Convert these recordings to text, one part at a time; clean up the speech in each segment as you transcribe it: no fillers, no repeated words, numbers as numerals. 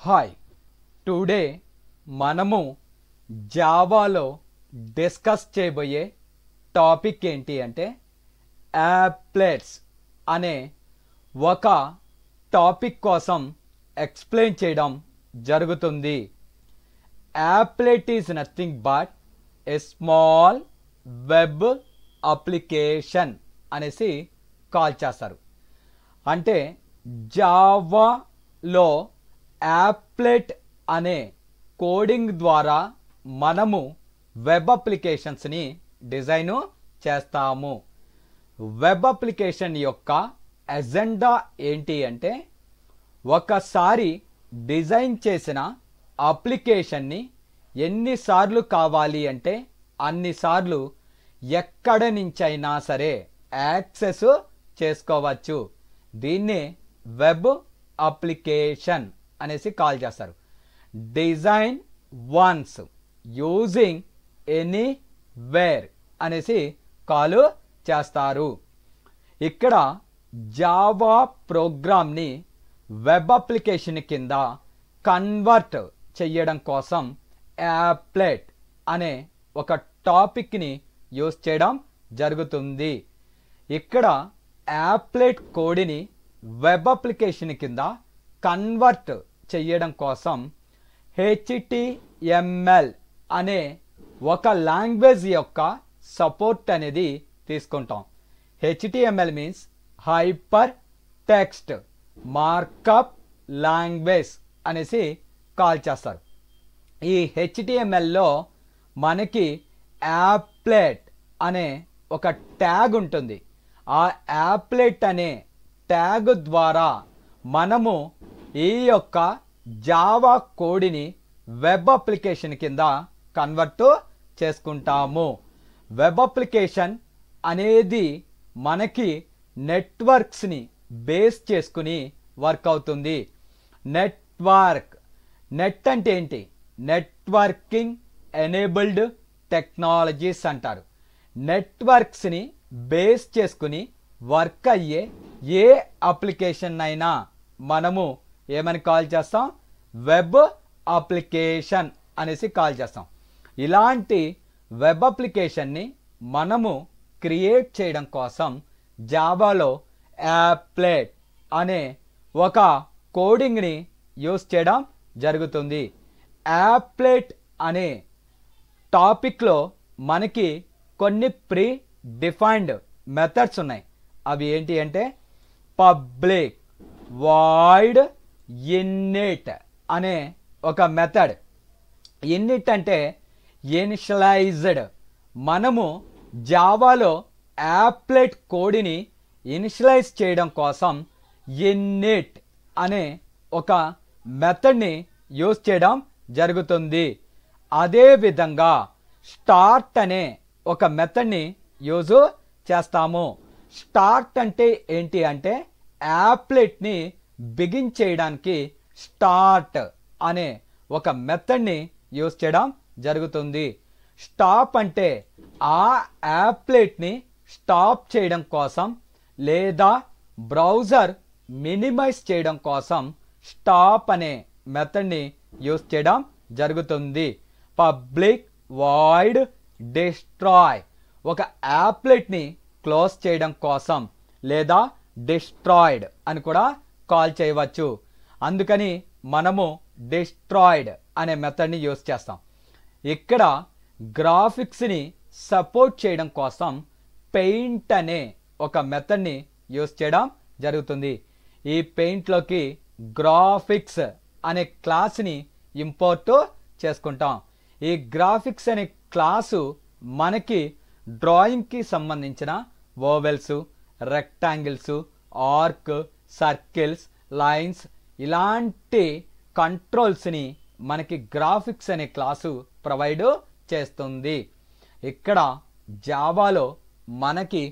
Hi today మనము జావాలో discuss చేయబోయే topic ఏంటి అంటే యాప్లెట్స్ అనే ఒక టాపిక్ కోసం ఎక్స్ప్లెయిన్ చేయడం జరుగుతుంది. Applet is nothing but a small web application అనేసి కాల్ చేస్తారు. అంటే జావాలో యాప్లెట్ అనే కోడింగ్ ద్వారా మనము వెబ్ అప్లికేషన్స్ని డిజైన్ చేస్తాము. వెబ్ అప్లికేషన్ యొక్క ఎజెండా ఏంటి అంటే ఒకసారి డిజైన్ చేసిన అప్లికేషన్ని ఎన్నిసార్లు కావాలి అంటే అన్నిసార్లు ఎక్కడ నుంచైనా సరే యాక్సెస్ చేసుకోవచ్చు. దీన్ని వెబ్ అప్లికేషన్ అనేసి కాల్ చేస్తారు. డిజైన్ వన్స్ యూజింగ్ ఎనీవేర్ అనేసి కాల్ చేస్తారు. ఇక్కడ జావా ప్రోగ్రామ్ని వెబ్ అప్లికేషన్ కింద కన్వర్ట్ చేయడం కోసం యాప్లెట్ అనే ఒక టాపిక్ని యూజ్ చేయడం జరుగుతుంది. ఇక్కడ యాప్లెట్ కోడ్ని వెబ్ అప్లికేషన్ కింద కన్వర్ట్ చేయడం కోసం HTML అనే ఒక లాంగ్వేజ్ యొక్క సపోర్ట్ అనేది తీసుకుంటాం. HTML means hyper text markup language అనేసి కాల్ చేస్తారు. ఈ HTMLలో మనకి యాప్లెట్ అనే ఒక ట్యాగ్ ఉంటుంది. ఆ యాప్లెట్ అనే ట్యాగ్ ద్వారా మనము ఈ యొక్క జావా కోడ్ని వెబ్ అప్లికేషన్ కింద కన్వర్ట్ చేసుకుంటాము. వెబ్ అప్లికేషన్ అనేది మనకి నెట్వర్క్స్ని బేస్ చేసుకుని వర్క్ అవుతుంది. నెట్ అంటే ఏంటి? నెట్వర్కింగ్ ఎనేబుల్డ్ టెక్నాలజీస్ అంటారు. నెట్వర్క్స్ని బేస్ చేసుకుని వర్క్ అయ్యే ఏ అప్లికేషన్ అయినా మనము ఏమని కాల్ చేస్తాం? వెబ్ అప్లికేషన్ అనేసి కాల్ చేస్తాం. ఇలాంటి వెబ్ అప్లికేషన్ని మనము క్రియేట్ చేయడం కోసం జావాలో యాప్లెట్ అనే ఒక కోడింగ్ని యూజ్ చేయడం జరుగుతుంది. యాప్లెట్ అనే టాపిక్లో మనకి కొన్ని ప్రీ డిఫైన్డ్ మెథడ్స్ ఉన్నాయి. అవి ఏంటి అంటే పబ్లిక్ వాయిడ్ ఇన్నిట్ అనే ఒక మెథడ్. ఇన్నిట్ అంటే ఇనిషియలైజ్డ్. మనము జావాలో యాప్లెట్ కోడ్ని ఇనిషియలైజ్ చేయడం కోసం ఇన్నిట్ అనే ఒక మెథడ్ని యూజ్ చేయడం జరుగుతుంది. అదేవిధంగా స్టార్ట్ అనే ఒక మెథడ్ని యూజ్ చేస్తాము. స్టార్ట్ అంటే ఏంటి అంటే యాప్లెట్ని బిగిన్ చేయడానికి స్టార్ట్ అనే ఒక మెథడ్ని యూజ్ చేయడం జరుగుతుంది. స్టాప్ అంటే ఆ యాప్లెట్ని స్టాప్ చేయడం కోసం లేదా బ్రౌజర్ మినిమైజ్ చేయడం కోసం స్టాప్ అనే మెథడ్ని యూజ్ చేయడం జరుగుతుంది. పబ్లిక్ వాయిడ్ డిస్ట్రాయ్ ఒక యాప్లెట్ని క్లోజ్ చేయడం కోసం లేదా డిస్ట్రాయిడ్ అని కూడా కాల్ చేయవచ్చు. అందుకని మనము డిస్ట్రాయిడ్ అనే మెథడ్ని యూజ్ చేస్తాం. ఇక్కడ గ్రాఫిక్స్ని సపోర్ట్ చేయడం కోసం పెయింట్ అనే ఒక మెథడ్ని యూజ్ చేయడం జరుగుతుంది. ఈ పెయింట్లోకి గ్రాఫిక్స్ అనే క్లాస్ని ఇంపోర్ట్ చేసుకుంటాం. ఈ గ్రాఫిక్స్ అనే క్లాసు మనకి డ్రాయింగ్కి సంబంధించిన vowels, rectangles, arc, circles, lines ఇలాంటి కంట్రోల్స్ని మనకి గ్రాఫిక్స్ అనే క్లాసు ప్రొవైడ్ చేస్తుంది. ఇక్కడ జావాలో మనకి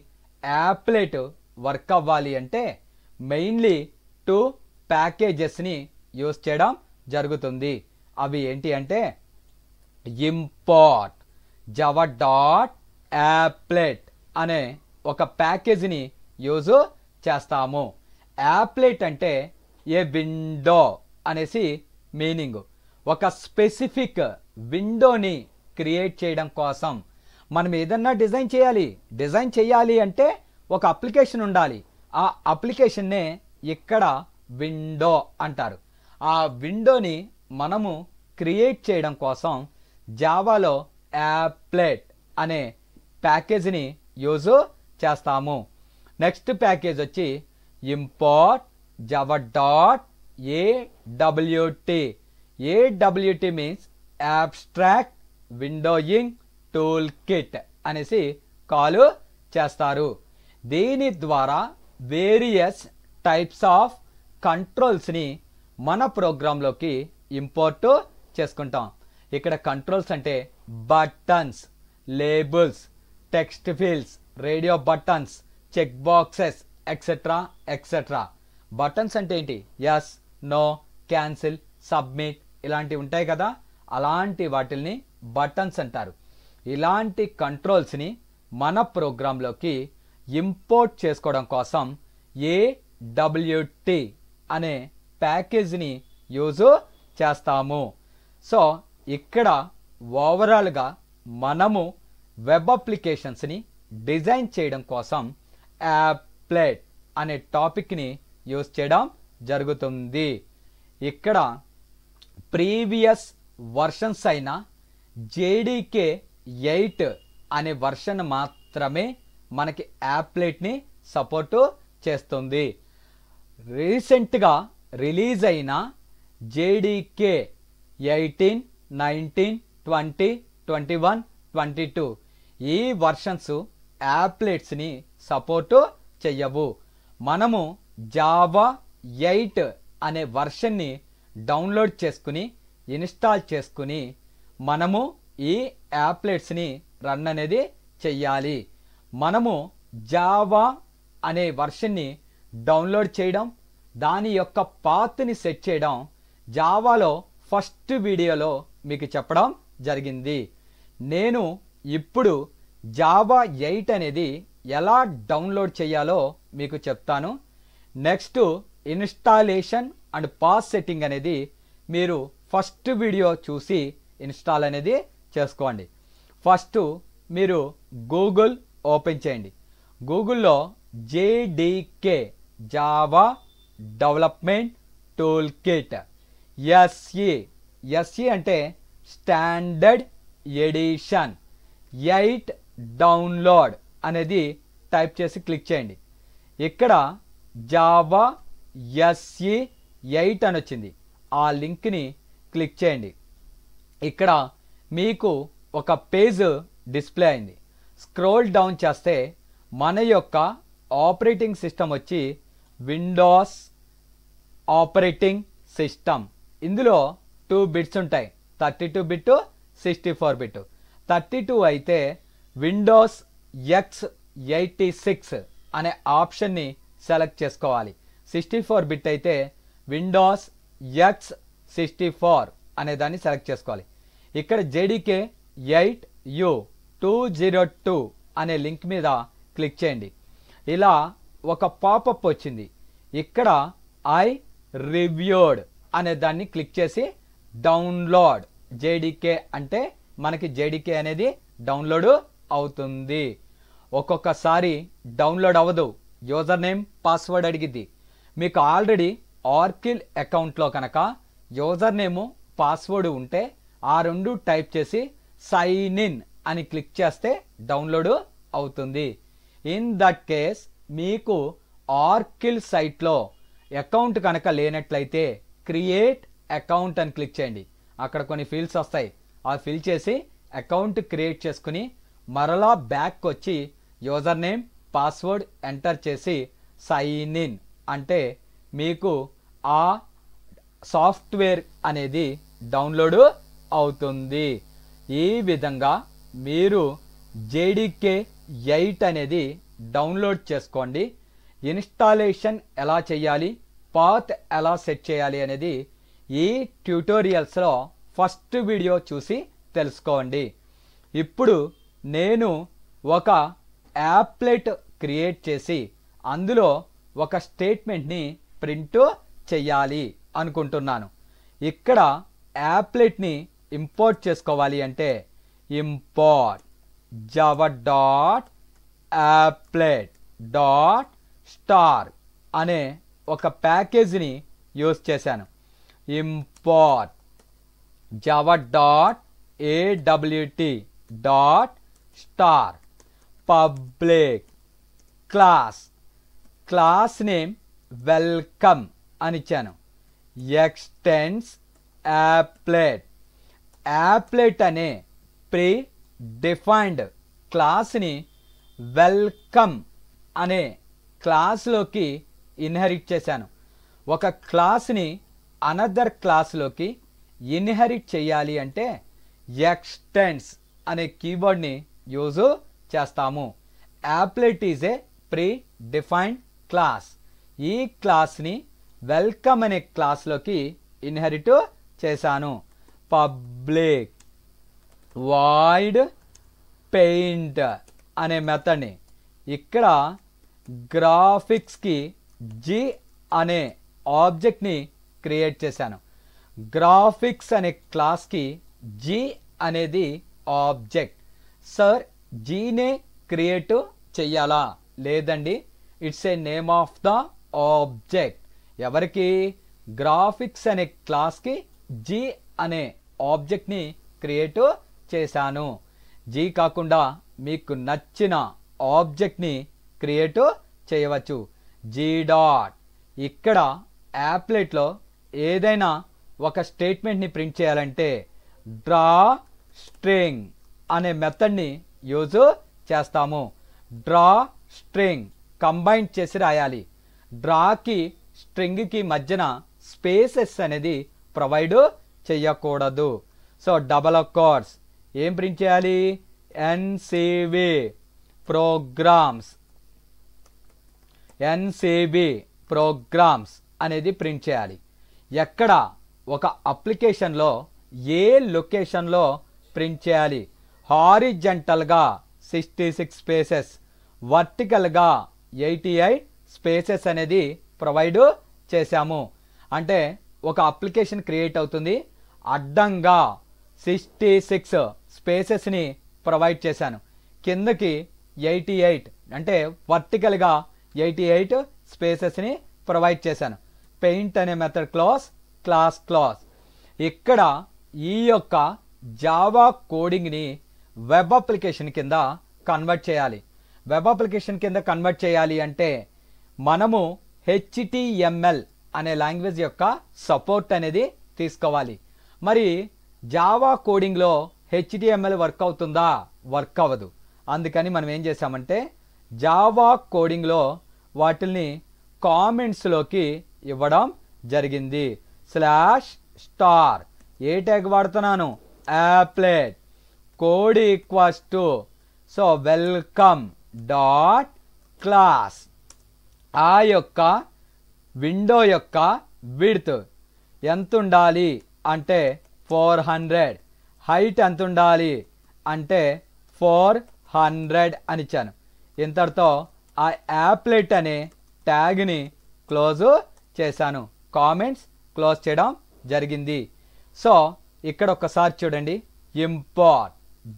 యాప్లెట్ వర్క్ అవ్వాలి అంటే మెయిన్లీ 2 ప్యాకేజెస్ని యూజ్ చేయడం జరుగుతుంది. అవి ఏంటి అంటే ఇంపోర్ట్ జావా డాట్ యాప్లెట్ అనే ఒక ప్యాకేజీని యూజ్ చేస్తాము. యాప్లెట్ అంటే ఏ విండో అనేసి మీనింగ్. ఒక స్పెసిఫిక్ విండోని క్రియేట్ చేయడం కోసం మనం ఏదన్నా డిజైన్ చేయాలి అంటే ఒక అప్లికేషన్ ఉండాలి. ఆ అప్లికేషన్నే ఇక్కడ విండో అంటారు. ఆ విండోని మనము క్రియేట్ చేయడం కోసం జావాలో యాప్లెట్ అనే ప్యాకేజీని యూజ్ చేస్తాము. నెక్స్ట్ ప్యాకేజ్ వచ్చి import Java dot AWT. AWT means abstract windowing tool kit అనేసి కాల్ చేస్తారు. దీని ద్వారా వేరియస్ టైప్స్ ఆఫ్ కంట్రోల్స్ని మన ప్రోగ్రాంలోకి ఇంపోర్ట్ చేసుకుంటాం. ఇక్కడ కంట్రోల్స్ అంటే buttons, labels, text fields, radio buttons, check boxes etcetera etcetera. Buttons అంటే ఏంటి? ఎస్, నో, క్యాన్సిల్, సబ్మిట్ ఇలాంటివి ఉంటాయి కదా, అలాంటి వాటిల్ని బటన్స్ అంటారు. ఇలాంటి కంట్రోల్స్ని మన ప్రోగ్రాంలోకి ఇంపోర్ట్ చేసుకోవడం కోసం ఏడబ్ల్యూటీ అనే ప్యాకేజీని యూజ్ చేస్తాము. సో ఇక్కడ ఓవరాల్గా మనము వెబ్ అప్లికేషన్స్ని డిజైన్ చేయడం కోసం యాప్లెట్ అనే టాపిక్ని యూజ్ చేయడం జరుగుతుంది. ఇక్కడ ప్రీవియస్ వర్షన్స్ అయిన జేడీకే 8 అనే వర్షన్ మాత్రమే మనకి యాప్లెట్ని సపోర్ట్ చేస్తుంది. రీసెంట్గా రిలీజ్ అయిన జేడీకే 18, 19, 20, 21, 22 ఈ వర్షన్స్ యాప్లెట్స్ని సపోర్ట్ చెయ్యవు. మనము జావా 8 అనే వర్షన్ని డౌన్లోడ్ చేసుకుని ఇన్స్టాల్ చేసుకుని మనము ఈ యాప్లెట్స్ని రన్ అనేది చెయ్యాలి. మనము జావా అనే వర్షన్ని డౌన్లోడ్ చేయడం, దాని యొక్క పాత్ని సెట్ చేయడం జావాలో ఫస్ట్ వీడియోలో మీకు చెప్పడం జరిగింది. నేను ఇప్పుడు జావా 8 అనేది ఎలా డౌన్లోడ్ చేయాలో మీకు చెప్తాను. Next installation and pass setting అనేది మీరు ఫస్ట్ వీడియో చూసి ఇన్స్టాల్ అనేది చేసుకోండి. ఫస్ట్ మీరు గూగుల్ ఓపెన్ చేయండి. గూగుల్లో JDK Java development tool kit SE అంటే స్టాండర్డ్ ఎడిషన్ 8 డౌన్లోడ్ అనేది టైప్ చేసి క్లిక్ చేయండి. ఇక్కడ జావా ఎస్ఈ 8 అని వచ్చింది. ఆ లింక్ని క్లిక్ చేయండి. ఇక్కడ మీకు ఒక పేజ్ డిస్ప్లే అయింది. స్క్రోల్ డౌన్ చేస్తే మన యొక్క ఆపరేటింగ్ సిస్టమ్ వచ్చి విండోస్ ఆపరేటింగ్ సిస్టమ్. ఇందులో 2 బిట్స్ ఉంటాయి, 32 బిట్, 64 బిట్. 32 అయితే విండోస్ x86 అనే ఆప్షన్ని సెలెక్ట్ చేసుకోవాలి. 64 బిట్ అయితే విండోస్ x64 అనే దాన్ని సెలెక్ట్ చేసుకోవాలి. ఇక్కడ జేడీకే 8U202 అనే లింక్ మీద క్లిక్ చేయండి. ఇలా ఒక పాపప్ వచ్చింది. ఇక్కడ ఐ రివ్యూడ్ అనే దాన్ని క్లిక్ చేసి డౌన్లోడ్ జేడీకే అంటే మనకి జేడీకే అనేది డౌన్లోడ్ అవుతుంది. ఒక్కొక్కసారి డౌన్లోడ్ అవ్వదు, యూజర్ నేమ్ పాస్వర్డ్ అడిగిద్ది. మీకు ఆల్రెడీ ఆర్కిల్ అకౌంట్లో కనుక యూజర్ నేము పాస్వర్డ్ ఉంటే ఆ రెండు టైప్ చేసి సైన్ ఇన్ అని క్లిక్ చేస్తే డౌన్లోడ్ అవుతుంది. ఇన్ దట్ కేస్ మీకు ఆర్కిల్ సైట్లో అకౌంట్ కనుక లేనట్లయితే క్రియేట్ అకౌంట్ అని క్లిక్ చేయండి. అక్కడ కొన్ని ఫీల్డ్స్ వస్తాయి, ఆ ఫిల్ చేసి అకౌంట్ క్రియేట్ చేసుకుని మరలా బ్యాక్ వచ్చి యూజర్ నేమ్ పాస్వర్డ్ ఎంటర్ చేసి సైన్ ఇన్ అంటే మీకు ఆ సాఫ్ట్వేర్ అనేది డౌన్లోడ్ అవుతుంది. ఈ విధంగా మీరు జేడీకే 8 అనేది డౌన్లోడ్ చేసుకోండి. ఇన్స్టాలేషన్ ఎలా చేయాలి, పాత్ ఎలా సెట్ చేయాలి అనేది ఈ ట్యూటోరియల్స్లో ఫస్ట్ వీడియో చూసి తెలుసుకోండి. ఇప్పుడు నేను ఒక యాప్లెట్ క్రియేట్ చేసి అందులో ఒక స్టేట్మెంట్ని ప్రింట్ చేయాలి అనుకుంటున్నాను. ఇక్కడ యాప్లెట్ని ఇంపోర్ట్ చేసుకోవాలి అంటే import Java dot applet dot star అనే ఒక ప్యాకేజీని యూజ్ చేశాను. Import Java dot AWT dot star public class name welcome అని ఇచ్చాను. ఎక్స్టెన్స్ యాప్లెట్ అనే ప్రీ డిఫైన్డ్ క్లాస్ని వెల్కమ్ అనే క్లాస్లోకి ఇన్హెరిట్ చేశాను. ఒక క్లాస్ని అనదర్ క్లాస్లోకి ఇన్హెరిట్ చేయాలి అంటే ఎక్స్టెన్స్ అనే కీవర్డ్ని యూజ్ చేస్తాము. Applet is a pre defined class. ఈ క్లాస్ని వెల్కమ్ అనే క్లాస్లోకి ఇన్హెరిట్ చేశాను. పబ్లిక్ వాయిడ్ పెయింట్ అనే మెథడ్ని ఇక్కడ గ్రాఫిక్స్కి జీ అనే ఆబ్జెక్ట్ని క్రియేట్ చేశాను. గ్రాఫిక్స్ అనే క్లాస్కి జీ అనేది ఆబ్జెక్ట్. సార్ జీనే క్రియేట్ చెయ్యాలా? లేదండి, it's a name of the object. ఎవరికి? గ్రాఫిక్స్ అనే క్లాస్కి జీ అనే ఆబ్జెక్ట్ని క్రియేట్ చేశాను. జీ కాకుండా మీకు నచ్చిన ఆబ్జెక్ట్ని క్రియేట్ చేయవచ్చు. జీ డాట్ ఇక్కడ యాప్లెట్లో ఏదైనా ఒక స్టేట్మెంట్ని ప్రింట్ చేయాలంటే డ్రా స్ట్రింగ్ అనే మెథడ్ని యూజ్ చేస్తాము. డ్రా స్ట్రింగ్ కంబైన్ చేసి రాయాలి. డ్రాకి స్ట్రింగ్కి మధ్యన స్పేసెస్ అనేది ప్రొవైడ్ చేయకూడదు. సో డబల్ కోట్స్ ఏం ప్రింట్ చేయాలి? ఎన్సివి ప్రోగ్రామ్స్ అనేది ప్రింట్ చేయాలి. ఎక్కడ? ఒక అప్లికేషన్లో ఏ లొకేషన్లో ప్రింట్ చేయాలి? హారిజంటల్గా 66 స్పేసెస్, వర్టికల్గా 88 స్పేసెస్ అనేది ప్రొవైడ్ చేశాము. అంటే ఒక అప్లికేషన్ క్రియేట్ అవుతుంది, అడ్డంగా 66 స్పేసెస్ని ప్రొవైడ్ చేశాను. కిందకి 88 అంటే వర్టికల్గా 88 స్పేసెస్ని ప్రొవైడ్ చేశాను. పెయింట్ అనే మెథడ్ క్లాస్. ఇక్కడ ఈ యొక్క జావా కోడింగ్ని వెబ్ అప్లికేషన్ కింద కన్వర్ట్ చేయాలి. వెబ్ అప్లికేషన్ కింద కన్వర్ట్ చేయాలి అంటే మనము HTML అనే లాంగ్వేజ్ యొక్క సపోర్ట్ అనేది తీసుకోవాలి. మరి జావా కోడింగ్లో HTML వర్క్ అవుతుందా? వర్క్ అవ్వదు. అందుకని మనం ఏం చేసామంటే జావా కోడింగ్లో వాటిని కామెంట్స్లోకి ఇవ్వడం జరిగింది. /* ఏ ట్యాగ్ వాడుతున్నాను? Applet code equals to so welcome dot class. ఆ యొక్క విండో యొక్క విడ్త్ ఎంత ఉండాలి అంటే 400. హైట్ ఎంత ఉండాలి అంటే 400 అని ఇచ్చాను. ఇంతటితో ఆ యాప్లెట్ అనే ట్యాగ్ని క్లోజ్ చేశాను. కామెంట్స్ క్లోజ్ చేయడం జరిగింది. సో ఇక్కడ ఒకసారి చూడండి. Import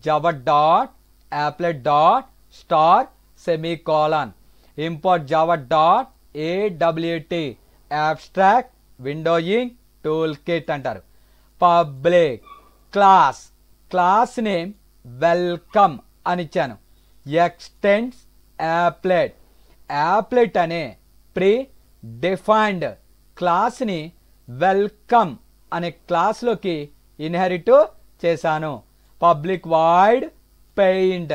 Java dot applet dot star semicolon. Import Java dot AWT abstract windowing tool kit అంటారు. పబ్లిక్ క్లాస్ నేమ్ వెల్కమ్ అని ఇచ్చాను. ఎక్స్టెన్స్ యాప్లెట్ అనే ప్రీ డిఫైన్డ్ క్లాస్ని వెల్కమ్ అనే క్లాస్లోకి ఇన్హెరిట్ చేశాను. పబ్లిక్ వాయిడ్ పెయింట్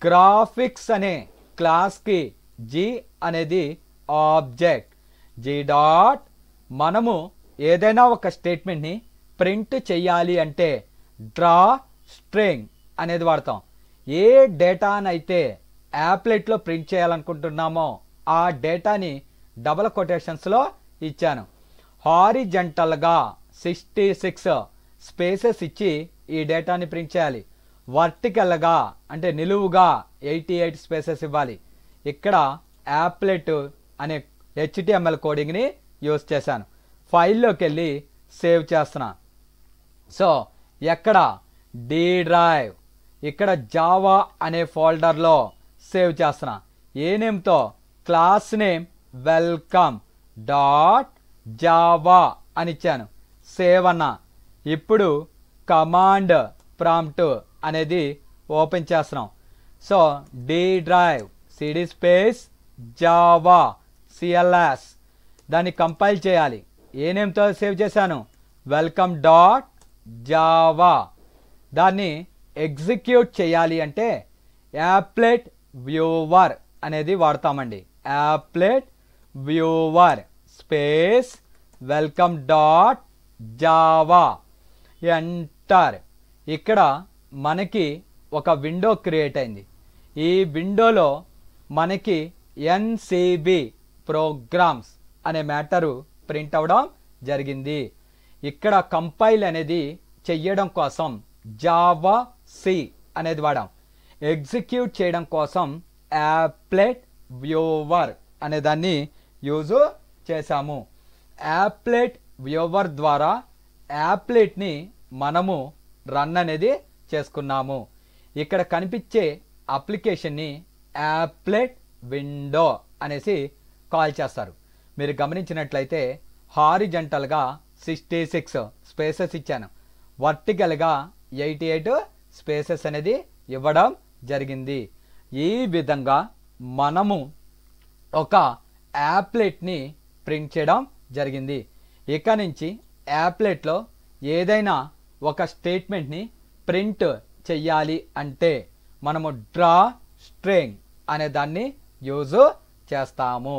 గ్రాఫిక్స్ అనే క్లాస్కి జీ అనేది ఆబ్జెక్ట్. జీ డాట్ మనము ఏదైనా ఒక స్టేట్మెంట్ని ప్రింట్ చేయాలి అంటే డ్రా స్ట్రింగ్ అనేది వాడతాం. ఏ డేటానైతే యాప్లెట్లో ప్రింట్ చేయాలనుకుంటున్నామో ఆ డేటాని డబల్ కొటేషన్స్లో ఇచ్చాను. హారిజంటల్గా 66 స్పేసెస్ ఇచ్చి ఈ డేటాని ప్రింట్ చేయాలి. వర్టికల్గా అంటే నిలువుగా 88 స్పేసెస్ ఇవ్వాలి. ఇక్కడ యాప్లెట్ అనే HTML కోడింగ్ని యూజ్ చేశాను. ఫైల్లోకి వెళ్ళి సేవ్ చేస్తున్నా. సో ఎక్కడ డి డ్రైవ్, ఇక్కడ జావా అనే ఫోల్డర్లో సేవ్ చేస్తున్నా. ఏ నేమ్తో? Class name welcome dot Java అని ఇచ్చాను. సేవ్ అన్నా. ఇప్పుడు కమాండ్ ప్రాంప్ట్ అనేది ఓపెన్ చేస్తున్నాం. So D drive CD space Java CLS దాన్ని కంపైల్ చేయాలి. ఏ నేమ్తో సేవ్ చేశాను? Welcome dot Java. దాన్ని ఎగ్జిక్యూట్ చేయాలి అంటే యాప్లెట్ వ్యూవర్ అనేది వాడతామండి. Applet viewer space welcome dot Java enter. ఇక్కడ మనకి ఒక విండో క్రియేట్ అయింది. ఈ విండోలో మనకి ఎన్సిబి ప్రోగ్రామ్స్ అనే మ్యాటరు ప్రింట్ అవ్వడం జరిగింది. ఇక్కడ కంపైల్ అనేది చెయ్యడం కోసం జావా సి అనేది వాడాం. ఎగ్జిక్యూట్ చేయడం కోసం యాప్లెట్ వ్యూవర్ అనే దాన్ని యూజ్ చేశాము. యాప్లెట్ వ్యూవర్ ద్వారా యాప్లెట్ని మనము రన్ అనేది చేసుకున్నాము. ఇక్కడ కనిపించే అప్లికేషన్ని యాప్లెట్ విండో అనేసి కాల్ చేస్తారు. మీరు గమనించినట్లయితే హారిజంటల్గా 66 స్పేసెస్ ఇచ్చాను, వర్టికల్గా 88 స్పేసెస్ అనేది ఇవ్వడం జరిగింది. ఈ విధంగా మనము ఒక యాప్లెట్ని ప్రింట్ చేయడం జరిగింది. ఇక నుంచి యాప్లెట్లో ఏదైనా ఒక స్టేట్మెంట్ని ప్రింట్ చెయ్యాలి అంటే మనము డ్రా స్ట్రింగ్ అనే దాన్ని యూజ్ చేస్తాము.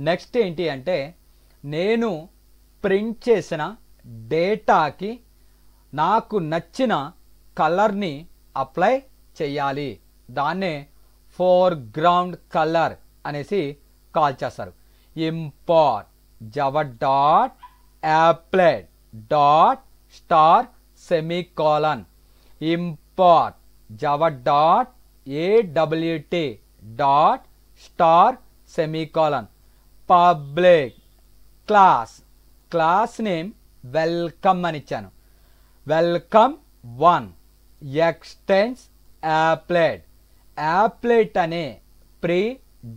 నెక్స్ట్ ఏంటి అంటే నేను ప్రింట్ చేసిన డేటాకి నాకు నచ్చిన కలర్ని అప్లై చేయాలి. దాన్నే ఫోర్గ్రౌండ్ కలర్ అనేసి కాల్ చేస్తారు. Import Java dot applet dot star semicolon. Import Java dot AWT dot star semicolon. Public class name welcome అని ఇచ్చాను. Welcome 1 extends applet. యాప్లెట్ అనే ప్రీ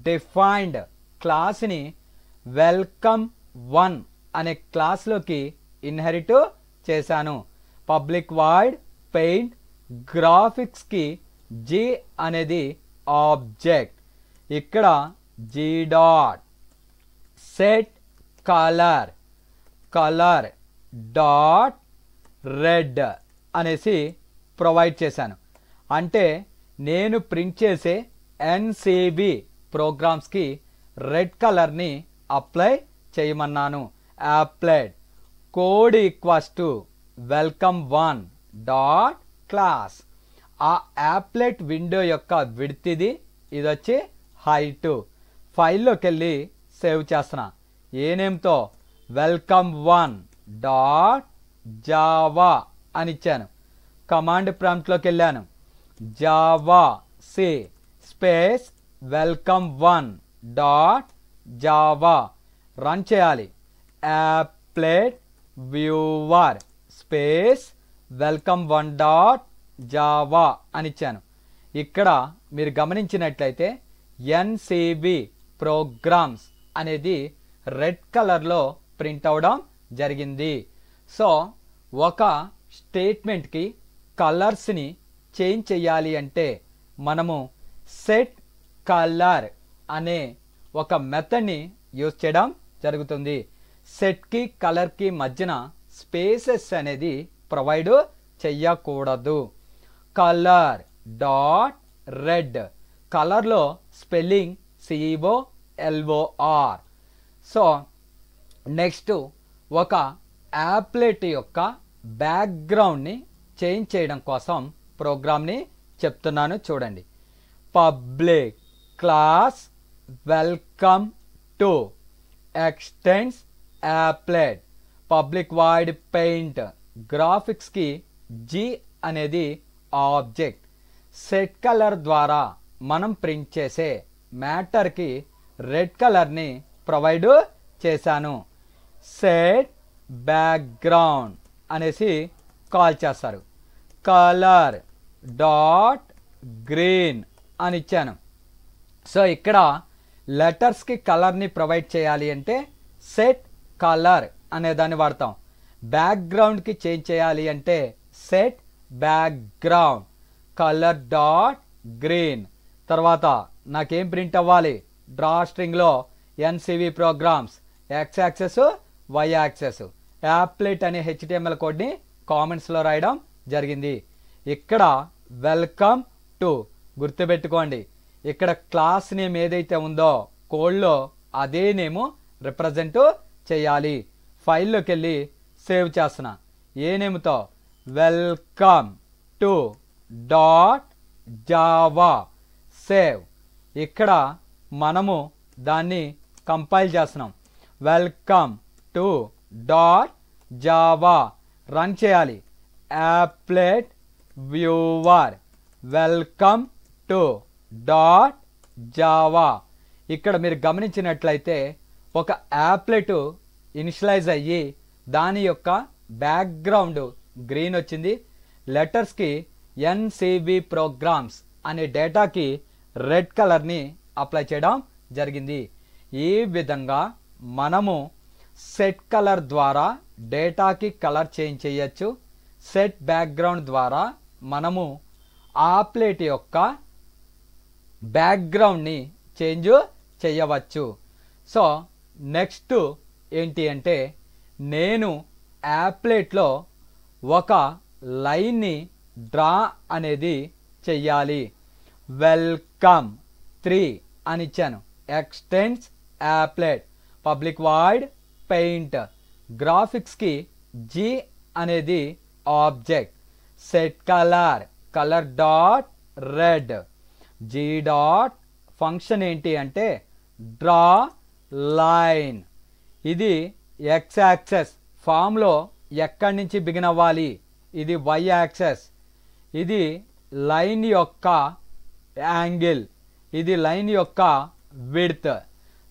డిఫైన్డ్ క్లాస్ని వెల్కమ్ 1 అనే క్లాస్లోకి ఇన్హెరిట్ చేశాను. పబ్లిక్ వాయిడ్ పెయింట్ గ్రాఫిక్స్కి జీ అనేది ఆబ్జెక్ట్. ఇక్కడ G dot set colour dot red అనేసి ప్రొవైడ్ చేశాను. అంటే నేను ప్రింట్ చేసే ఎన్సిబి ప్రోగ్రామ్స్కి రెడ్ కలర్ని apply చేయమన్నాను. Applet code equals to welcome 1 dot class. ఆ యాప్లెట్ విండో యొక్క విడ్త్ ఇది వచ్చి హైట్. ఫైల్లోకి వెళ్ళి సేవ్ చేస్తున్నా. ఏ నేమ్తో? వెల్కమ్ 1 డాట్ జావా అని ఇచ్చాను. కమాండ్ ప్రాంప్ట్లోకి వెళ్ళాను. Java C space welcome 1 dot Java run చేయాలి. Applet viewer space welcome 1 dot Java అని ఇచ్చాను. ఇక్కడ మీరు గమనించినట్లయితే ఎన్సిబి ప్రోగ్రామ్స్ అనేది రెడ్ కలర్లో ప్రింట్ అవడం జరిగింది. సో ఒక స్టేట్మెంట్కి కలర్స్ని చేంజ్ చేయాలి అంటే మనము సెట్ కలర్ అనే ఒక మెథడ్ని యూజ్ చేయడం జరుగుతుంది. సెట్కి కలర్కి మధ్యన స్పేసెస్ అనేది ప్రొవైడ్ చెయ్యకూడదు. కలర్ డాట్ రెడ్, కలర్లో స్పెల్లింగ్ COLOR. సో నెక్స్ట్ ఒక యాప్లెట్ యొక్క బ్యాక్గ్రౌండ్ని చేంజ్ చేయడం కోసం ప్రోగ్రామ్ని చెప్తున్నాను చూడండి. Public class welcome two extends applet public void paint గ్రాఫిక్స్కి జీ అనేది ఆబ్జెక్ట్. సెట్ కలర్ ద్వారా మనం ప్రింట్ చేసే మ్యాటర్కి రెడ్ కలర్ని ప్రొవైడ్ చేశాను. సెట్ బ్యాక్గ్రౌండ్ అనేసి కాల్ చేస్తారు. కలర్ డాట్ గ్రీన్ అని ఇచ్చాను. సో ఇక్కడ లెటర్స్కి కలర్ని ప్రొవైడ్ చేయాలి అంటే సెట్ కలర్ అనే దాన్ని వాడతాం. బ్యాక్గ్రౌండ్కి చేంజ్ చేయాలి అంటే set background colour dot green. తర్వాత నాకేం ప్రింట్ అవ్వాలి, డ్రా స్ట్రింగ్లో NCV programs X axis Y axis applet అనే HTML కోడ్ని కామెంట్స్లో రాయడం జరిగింది. ఇక్కడ వెల్కమ్ టు గుర్తుపెట్టుకోండి, ఇక్కడ క్లాస్ నేమ్ ఏదైతే ఉందో కోడ్లో అదే నేము రిప్రజెంట్ చేయాలి. ఫైల్లోకి వెళ్ళి సేవ్ చేస్తున్నా. ఏ నేమ్తో, welcome two dot Java. Save. ఇక్కడ మనము దాన్ని కంపైల్ చేస్తున్నాం. Welcome two dot Java run చేయాలి. Applet viewer welcome two dot Java. ఇక్కడ మీరు గమనించినట్లయితే ఒక యాప్లెట్ ఇనిషియలైజ్ అయ్యి దాని యొక్క బ్యాక్గ్రౌండ్ గ్రీన్ వచ్చింది. లెటర్స్కి ఎన్సివి ప్రోగ్రామ్స్ అనే డేటాకి రెడ్ కలర్ని అప్లై చేయడం జరిగింది. ఈ విధంగా మనము సెట్ కలర్ ద్వారా డేటాకి కలర్ చేంజ్ చేయొచ్చు. సెట్ బ్యాక్గ్రౌండ్ ద్వారా మనము ఆప్లెట్ యొక్క బ్యాక్గ్రౌండ్ని చేంజ్ చేయవచ్చు. సో నెక్స్ట్ ఏంటి అంటే నేను యాప్లెట్లో ఒక లైన్ని డ్రా అనేది చెయ్యాలి. వెల్కమ్ 3 అని ఇచ్చాను. Extends applet public void paint. గ్రాఫిక్స్కి జీ అనేది object. Set colour colour dot red. G dot function ఏంటి అంటే డ్రా లైన్. ఇది ఎక్స్ యాక్సెస్ ఫామ్లో ఎక్కడి నుంచి బిగిన్ అవ్వాలి, ఇది వై యాక్సెస్. ఇది లైన్ యొక్క యాంగిల్, ఇది లైన్ యొక్క విడ్త్.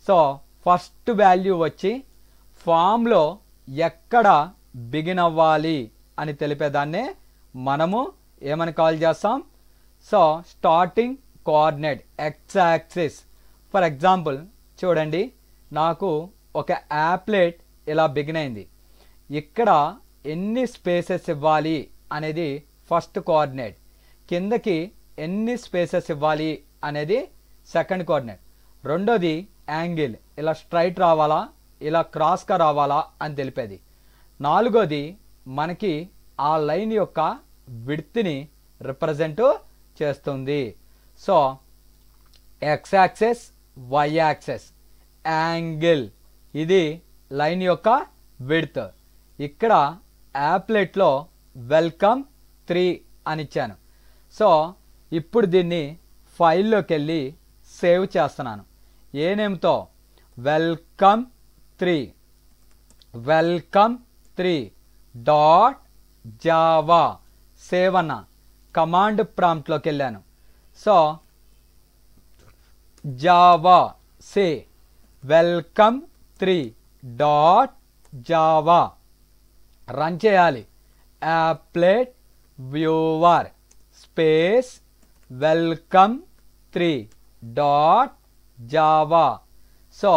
సో ఫస్ట్ వాల్యూ వచ్చి ఫామ్లో ఎక్కడ బిగిన్ అవ్వాలి అని తెలిపేదాన్నే మనము ఏమని కాల్ చేస్తాం. So starting coordinate X axis. For example చూడండి, నాకు ఒక యాప్లెట్ ఇలా బిగిన్ అయింది. ఇక్కడ ఎన్ని స్పేసెస్ ఇవ్వాలి అనేది ఫస్ట్ కోఆర్డినేట్, కిందకి ఎన్ని స్పేసెస్ ఇవ్వాలి అనేది సెకండ్ కోఆర్డినేట్. రెండోది యాంగిల్, ఇలా స్ట్రైట్ రావాలా ఇలా క్రాస్గా రావాలా అని తెలిపేది. నాలుగోది మనకి ఆ లైన్ యొక్క విడ్త్ని రిప్రజెంట్ చేస్తుంది. So X axis Y axis angle, ఇది లైన్ యొక్క విడ్త్. ఇక్కడ యాప్లెట్లో వెల్కమ్ 3 అని ఇచ్చాను. సో ఇప్పుడు దీన్ని ఫైల్లోకి వెళ్ళి సేవ్ చేస్తున్నాను. ఏ నేమ్తో, welcome 3 welcome 3 dot Java. Save అన్న కమాండ్ ప్రాంప్ట్లోకి వెళ్ళాను. So Java C welcome 3 dot Java run చేయాలి. Applet viewer space welcome 3 dot Java. So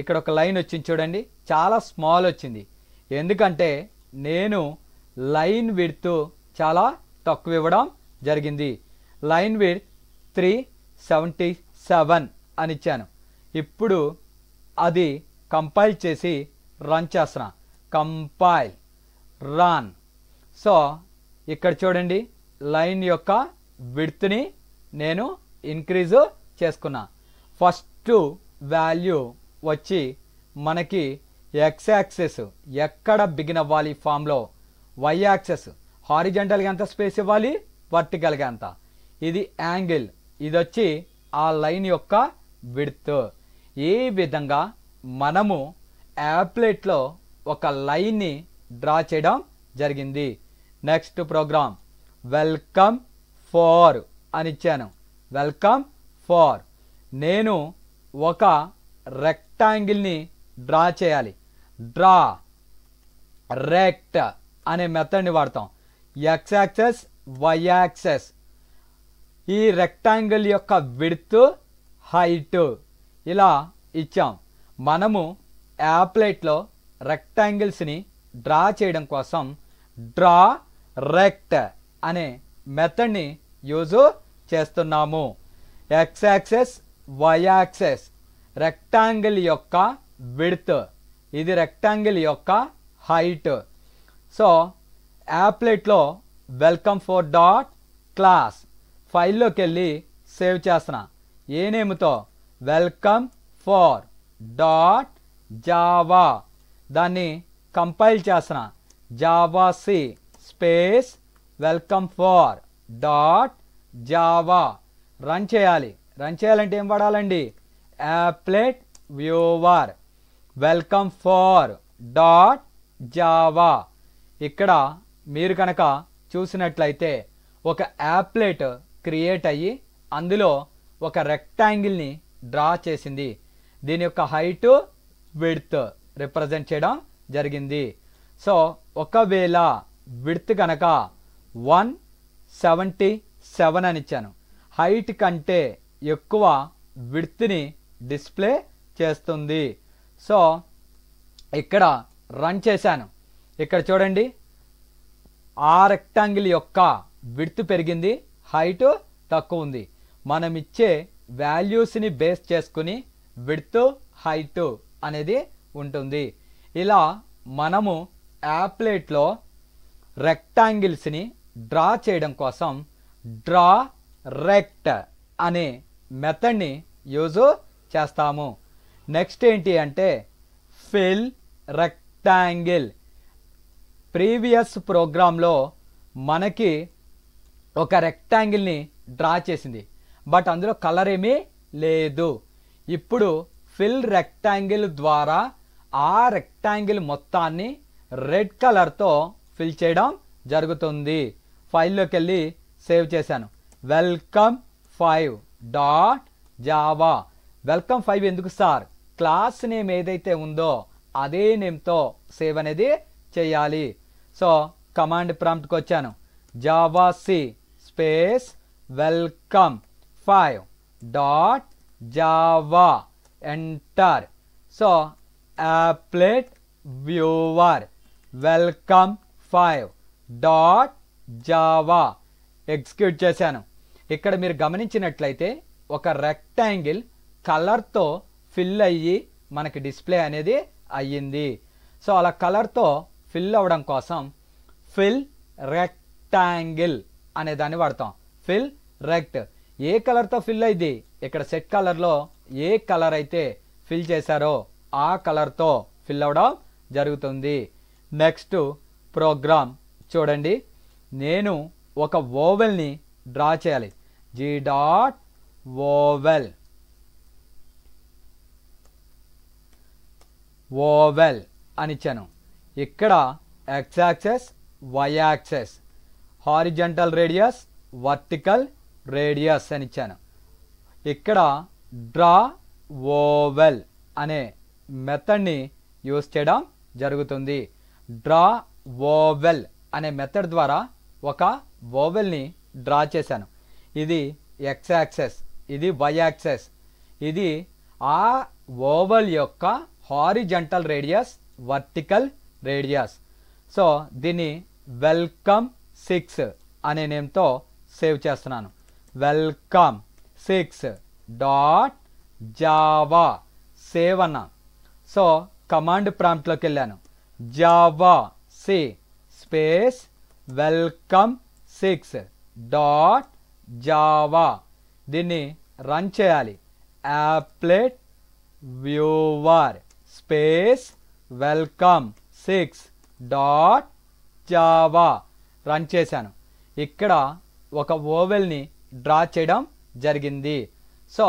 ఇక్కడ ఒక లైన్ వచ్చింది చూడండి, చాలా స్మాల్ వచ్చింది. ఎందుకంటే నేను లైన్ విడ్త్ చాలా తక్కువ ఇవ్వడం జరిగింది. లైన్ విడ్త్ 377 అని ఇచ్చాను. ఇప్పుడు అది కంపైల్ చేసి రన్ చేస్తున్నా. Compile run. సో ఇక్కడ చూడండి, లైన్ యొక్క విడ్త్ని నేను ఇంక్రీజ్ చేసుకున్నా. ఫస్ట్ వాల్యూ వచ్చి మనకి ఎక్స్ యాక్సెస్ ఎక్కడ బిగిన్ అవ్వాలి ఫామ్లో, వై యాక్సెస్ హారిజంటల్గా ఎంత స్పేస్ ఇవ్వాలి, వర్టికల్గా ఎంత. ఇది యాంగిల్, ఇది వచ్చి ఆ లైన్ యొక్క విడ్త్. ఈ విధంగా మనము యాప్లెట్లో ఒక లైన్ని డ్రా చేయడం జరిగింది. నెక్స్ట్ ప్రోగ్రామ్ వెల్కమ్ 4 అని ఇచ్చాను. వెల్కమ్ 4 నేను ఒక రెక్టాంగిల్ని డ్రా చేయాలి. డ్రా రెక్ట్ అనే మెథడ్ని వాడతాం. ఎక్స్ యాక్సెస్, వై యాక్సెస్, ఈ రెక్టాంగిల్ యొక్క విడ్త్, హైట్ ఇలా ఇచ్చాం. మనము యాప్లెట్లో రెక్టాంగిల్స్ని డ్రా చేయడం కోసం డ్రా రెక్ట్ అనే మెథడ్ని యూజ్ చేస్తున్నాము. X axis, Y axis, rectangle యొక్క విడ్త్, ఇది రెక్టాంగిల్ యొక్క హైట్. సో యాప్లెట్లో వెల్కమ్ ఫర్ డాట్ క్లాస్ ఫైల్లోకి వెళ్ళి సేవ్ చేస్తున్నా. ఏ నేమ్తో? Welcome four dot Java. దాన్ని కంపైల్ చేస్తున్నా. Java C space welcome four dot Java. Run చేయాలి. రన్ చేయాలంటే ఏం వాడాలండి? Applet viewer welcome four dot Java. ఇక్కడ మీరు కనుక చూసినట్లయితే ఒక యాప్లెట్ క్రియేట్ అయ్యి అందులో ఒక రెక్టాంగిల్ని డ్రా చేసింది. దీని యొక్క హైట్, విడ్త్ రిప్రజెంట్ చేయడం జరిగింది. సో ఒకవేళ విడ్త్ కనుక 177 అని ఇచ్చాను, హైట్ కంటే ఎక్కువ విడ్త్ని డిస్ప్లే చేస్తుంది. సో ఇక్కడ రన్ చేశాను. ఇక్కడ చూడండి, ఆ రెక్టాంగిల్ యొక్క విడ్త్ పెరిగింది, హైట్ తక్కువ ఉంది. మనం ఇచ్చే వాల్యూస్ని బేస్ చేసుకుని విడ్త్, హైట్ అనేది ఉంటుంది. ఇలా మనము యాప్లెట్లో రెక్టాంగిల్స్ని డ్రా చేయడం కోసం డ్రా రెక్ట్ అనే మెథడ్ని యూజ్ చేస్తాము. నెక్స్ట్ ఏంటి అంటే ఫిల్ రెక్టాంగిల్. ప్రీవియస్ ప్రోగ్రాంలో మనకి ఒక రెక్టాంగిల్ని డ్రా చేసింది, బట్ అందులో కలర్ ఏమీ లేదు. ఇప్పుడు ఫిల్ రెక్టాంగిల్ ద్వారా ఆ రెక్టాంగిల్ మొత్తాన్ని రెడ్ కలర్తో ఫిల్ చేయడం జరుగుతుంది. ఫైల్లోకి వెళ్ళి సేవ్ చేశాను. Welcome 5 dot Java. వెల్కమ్ 5 ఎందుకు సార్? క్లాస్ నేమ్ ఏదైతే ఉందో అదే నేమ్తో సేవ్ అనేది చేయాలి. సో కమాండ్ ప్రాంప్ట్కి వచ్చాను. Java C space welcome 5 dot Java, enter. So applet viewer welcome 5 dot Java execute చేశాను. ఇక్కడ మీరు గమనించినట్లయితే ఒక రెక్టాంగిల్ కలర్తో ఫిల్ అయ్యి మనకి డిస్ప్లే అనేది అయ్యింది. సో అలా కలర్తో ఫిల్ అవ్వడం కోసం ఫిల్ రెక్టాంగిల్ అనే దాన్ని వాడతాం. ఫిల్ రెక్ట్. ఏ కలర్తో ఫిల్ అయింది? ఇక్కడ సెట్ కలర్లో ఏ కలర్ అయితే ఫిల్ చేశారో ఆ కలర్తో ఫిల్ అవ్వడం జరుగుతుంది. నెక్స్ట్ ప్రోగ్రామ్ చూడండి. నేను ఒక ఓవెల్ని డ్రా చేయాలి. జీ డాట్ ఓవెల్, ఓవెల్ అని ఇచ్చాను. ఇక్కడ X axis, Y axis, horizontal radius, vertical radius అని ఇచ్చాను. ఇక్కడ డ్రా ఓవెల్ అనే మెథడ్ని యూజ్ చేయడం జరుగుతుంది. డ్రా ఓవెల్ అనే మెథడ్ ద్వారా ఒక ఓవెల్ని డ్రా చేశాను. ఇది ఎక్స్ యాక్సెస్, ఇది వై యాక్సెస్, ఇది ఆ ఓవెల్ యొక్క horizontal radius, vertical radius. So దీన్ని వెల్కమ్ 6 అనే నేమ్తో సేవ్ చేస్తున్నాను. వెల్కమ్ 6 డాట్ జావా సేవ్ అన్నా. సో కమాండ్ ప్రాంప్ట్లోకి వెళ్ళాను. Java C space welcome 6 dot Java. దీన్ని రన్ చేయాలి. Applet viewer space welcome 6 dot Java run చేశాను. ఇక్కడ ఒక ఓవెల్ని డ్రా చేయడం జరిగింది. సో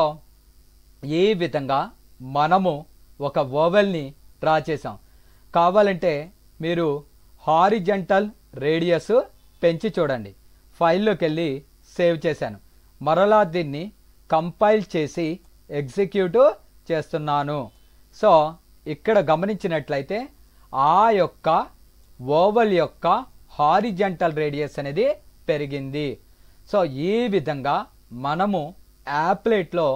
ఈ విధంగా మనము ఒక ఓవెల్ని డ్రా చేసాం. కావాలంటే మీరు హారిజంటల్ రేడియస్ పెంచి చూడండి. ఫైల్లోకి వెళ్ళి సేవ్ చేశాను. మరలా దీన్ని కంపైల్ చేసి ఎగ్జిక్యూట్ చేస్తున్నాను. సో ఇక్కడ గమనించినట్లయితే ఆ యొక్క ఓవల్ యొక్క హారిజంటల్ రేడియస్ అనేది పెరిగింది. సో ఈ విధంగా మనము యాప్లెట్లో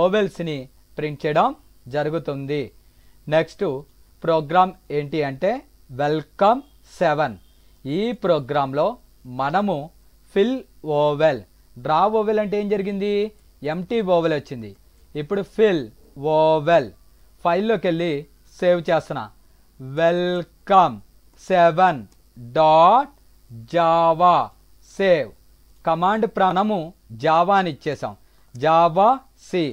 ఓవెల్స్ని ప్రింట్ చేయడం జరుగుతుంది. నెక్స్ట్ ప్రోగ్రామ్ ఏంటి అంటే వెల్కమ్ 7. ఈ ప్రోగ్రాంలో మనము ఫిల్ ఓవెల్, డ్రా ఓవెల్ అంటే ఏం జరిగింది, ఎంటీ ఓవెల్ వచ్చింది. ఇప్పుడు ఫిల్ ఓవెల్ ఫైల్లోకి వెళ్ళి సేవ్ చేస్తున్నా. Welcome 7.java save. కమాండ్ మనము జావా అని ఇచ్చేసాం. Java C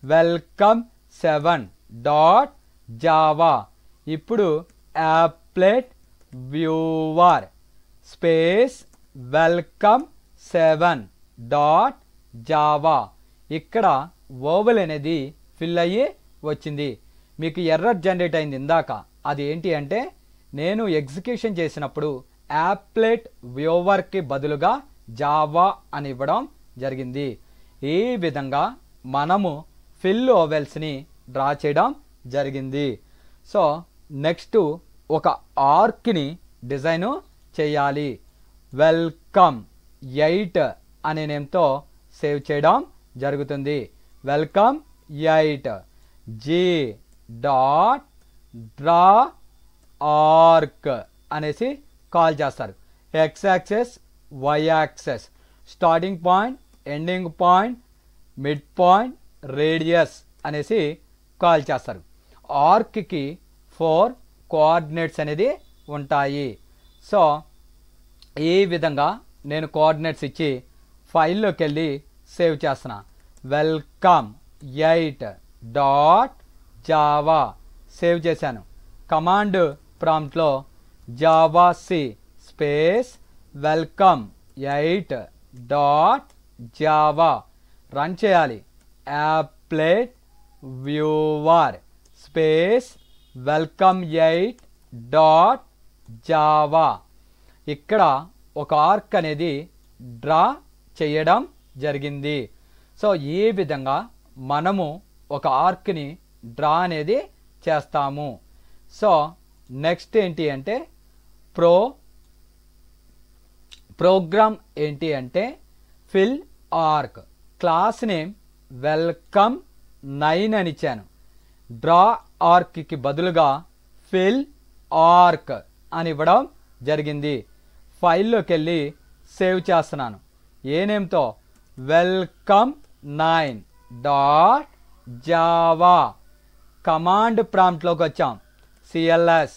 welcome 7.java. ఇప్పుడు applet viewer space welcome 7.java. ఇక్కడ ఓవెల్ అనేది ఫిల్ అయ్యి వచ్చింది. మీకు ఎర్రర్ జనరేట్ అయింది ఇందాక. అది ఏంటి అంటే నేను ఎగ్జిక్యూషన్ చేసినప్పుడు యాప్లెట్ వ్యూవర్కి బదులుగా జావా అని ఇవ్వడం జరిగింది. ఈ విధంగా మనము ఫిల్ ఓవెల్స్ని డ్రా చేయడం జరిగింది. సో నెక్స్ట్ ఒక ఆర్క్ని డిజైన్ చేయాలి. వెల్కమ్ 8 అనే నేమ్తో సేవ్ చేయడం జరుగుతుంది. వెల్కమ్ 8 G.డ్రా ఆర్క్ అనేసి కాల్ చేస్తారు. X axis, Y axis, starting point, ending point, mid point, radius అనేసి కాల్ చేస్తారు. ఆర్క్కి 4 కోఆర్డినేట్స్ అనేది ఉంటాయి. సో ఈ విధంగా నేను కోఆర్డినేట్స్ ఇచ్చి ఫైల్లోకి వెళ్ళి సేవ్ చేస్తున్నా. వెల్కమ్ 8.java సేవ్ చేశాను. కమాండ్ ప్రాంప్ట్లో javac space welcome 8.java run చేయాలి. Applet viewer space welcome 8.java. ఇక్కడ ఒక ఆర్క్ అనేది డ్రా చేయడం జరిగింది. సో ఈ విధంగా మనము ఒక ఆర్క్ని డ్రా అనేది చేస్తాము. సో నెక్స్ట్ ఏంటి అంటే ప్రోగ్రామ్ ఏంటి అంటే fill arc. Class name welcome 9 అని ఇచ్చాను. డ్రా ఆర్క్కి బదులుగా ఫిల్ ఆర్క్ అని ఇవ్వడం జరిగింది. ఫైల్లోకి వెళ్ళి సేవ్ చేస్తున్నాను. ఏ నేమ్తో, వెల్కమ్ 9.java. కమాండ్ ప్రాంప్ట్లోకి వచ్చాం. సిఎల్ఎస్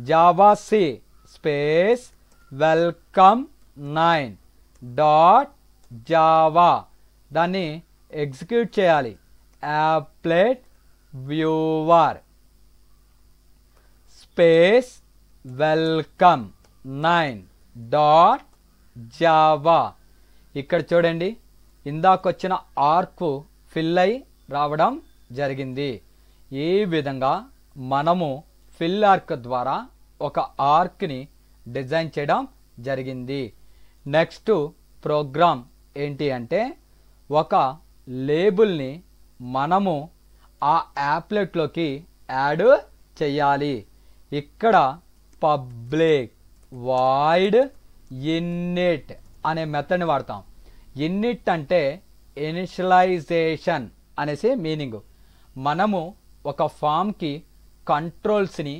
జావాసి స్పేస్ వెల్కమ్ 9.java దాన్ని ఎగ్జిక్యూట్ చేయాలి. Applet viewer space welcome 9.java. ఇక్కడ చూడండి, ఇందాకొచ్చిన ఆర్క్ ఫిల్ అయి రావడం జరిగింది. ఈ విధంగా మనము ఫిల్ ఆర్క్ ద్వారా ఒక ఆర్క్ని డిజైన్ చేయడం జరిగింది. నెక్స్ట్ ప్రోగ్రామ్ ఏంటి అంటే ఒక లేబుల్ని మనము ఆ యాప్లెట్లోకి యాడ్ చేయాలి. ఇక్కడ పబ్లిక్ వాయిడ్ ఇన్నిట్ అనే మెథడ్ని వాడతాం. ఇన్నిట్ అంటే ఇనిషియలైజేషన్ అనేసి మీనింగ్. మనము ఒక ఫామ్కి కంట్రోల్స్ని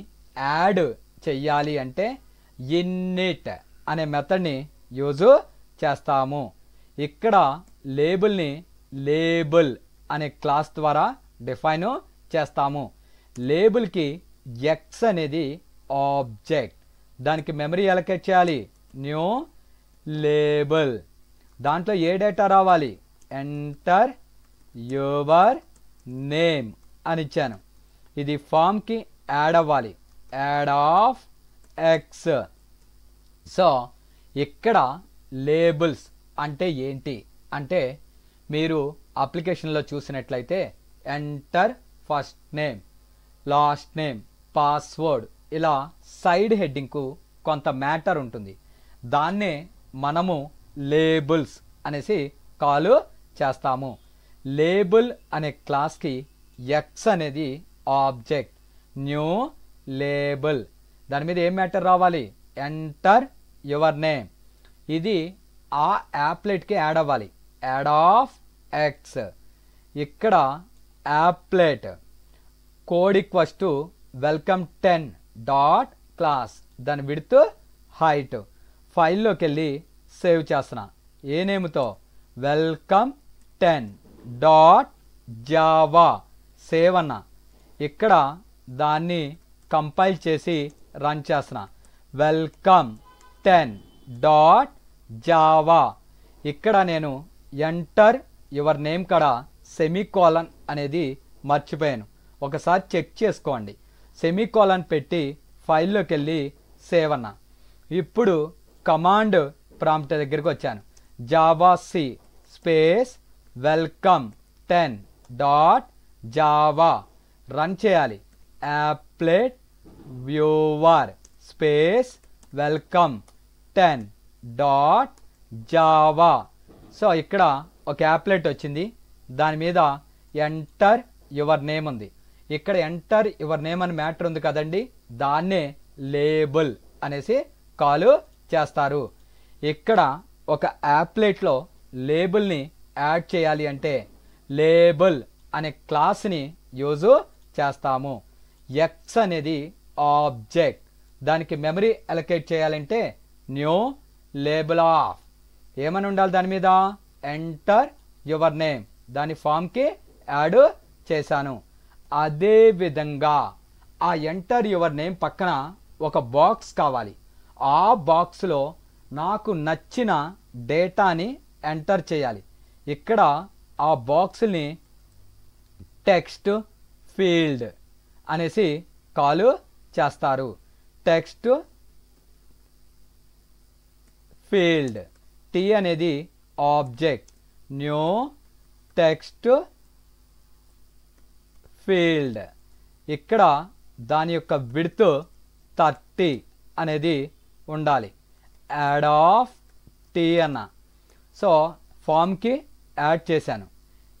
యాడ్ చెయ్యాలి అంటే ఇన్నిట్ అనే మెథడ్ని యూజ్ చేస్తాము. ఇక్కడ లేబుల్ని లేబుల్ అనే క్లాస్ ద్వారా డిఫైన్ చేస్తాము. లేబుల్కి ఎక్స్ అనేది ఆబ్జెక్ట్, దానికి మెమరీ అలొకేట్ చేయాలి. న్యూ లేబుల్, దాంట్లో ఏ డేటా రావాలి, ఎంటర్ యువర్ నేమ్ అని ఇచ్చాను. ఇది ఫామ్కి యాడ్ అవ్వాలి, యాడ్ ఆఫ్ ఎక్స్. సో ఇక్కడ లేబుల్స్ అంటే ఏంటి అంటే మీరు అప్లికేషన్లో చూసినట్లయితే enter first name, last name, password ఇలా సైడ్ హెడ్డింగ్కు కొంత మ్యాటర్ ఉంటుంది. దాన్నే మనము లేబుల్స్ అనేసి కాల్ చేస్తాము. లేబుల్ అనే క్లాస్కి ఎక్స్ అనేది ఆబ్జెక్ట్, న్యూ లేబుల్, దాని మీద ఏం మ్యాటర్ రావాలి, ఎంటర్ యువర్ నేమ్. ఇది ఆ యాప్లెట్కి యాడ్ అవ్వాలి. Add of X. ఇక్కడ applet code equals to welcome 10 dot class. దాని విడ్త్ హైట్. ఫైల్లోకి వెళ్ళి సేవ్ చేస్తున్నా. ఏ నేమ్తో? Welcome 10 dot Java. సేవ్ అన్నా. ఇక్కడ దాన్ని కంపైల్ చేసి రన్ చేస్తున్నా. Welcome 10 dot Java. ఇక్కడ నేను ఎంటర్ యువర్ నేమ్ కాడ సెమీకోలన్ అనేది మర్చిపోయాను. ఒకసారి చెక్ చేసుకోండి. సెమీకోలన్ పెట్టి ఫైల్లోకి వెళ్ళి సేవ్ అన్నా. ఇప్పుడు కమాండ్ ప్రాంప్ట్ దగ్గరికి వచ్చాను. Java C space welcome 10 dot Java. Run చేయాలి. Applet viewer space welcome 10 dot Java. So ఇక్కడ ఒక యాప్లెట్ వచ్చింది. దాని మీద ఎంటర్ యువర్ నేమ్ ఉంది. ఇక్కడ ఎంటర్ యువర్ నేమ్ అని మ్యాటర్ ఉంది కదండి, దాన్నే లేబుల్ అనేసి కాల్ చేస్తారు. ఇక్కడ ఒక యాప్లెట్లో లేబుల్ని యాడ్ చేయాలి అంటే లేబుల్ అనే క్లాస్ని యూజ్ చేస్తాము. ఎక్స్ అనేది ఆబ్జెక్ట్. దానికి మెమరీ అలొకేట్ చేయాలంటే న్యూ లేబుల్ ఆఫ్. ఏమని ఉండాలి దాని మీద? Enter your name. దాని ఫామ్కి యాడ్ చేశాను. అదే విధంగా ఆ ఎంటర్ యువర్ నేమ్ పక్కన ఒక బాక్స్ కావాలి. ఆ బాక్స్లో నాకు నచ్చిన డేటాని ఎంటర్ చేయాలి. ఇక్కడ ఆ బాక్స్ని టెక్స్ట్ ఫీల్డ్ అనేసి కాల్ చేస్తారు. Text field. టీ అనేది ఆబ్జెక్ట్. New text field. ఇక్కడ దాని యొక్క విడ్త్ 30 అనేది ఉండాలి. యాడ్ ఆఫ్ టీ అన్న. సో ఫామ్కి యాడ్ చేశాను.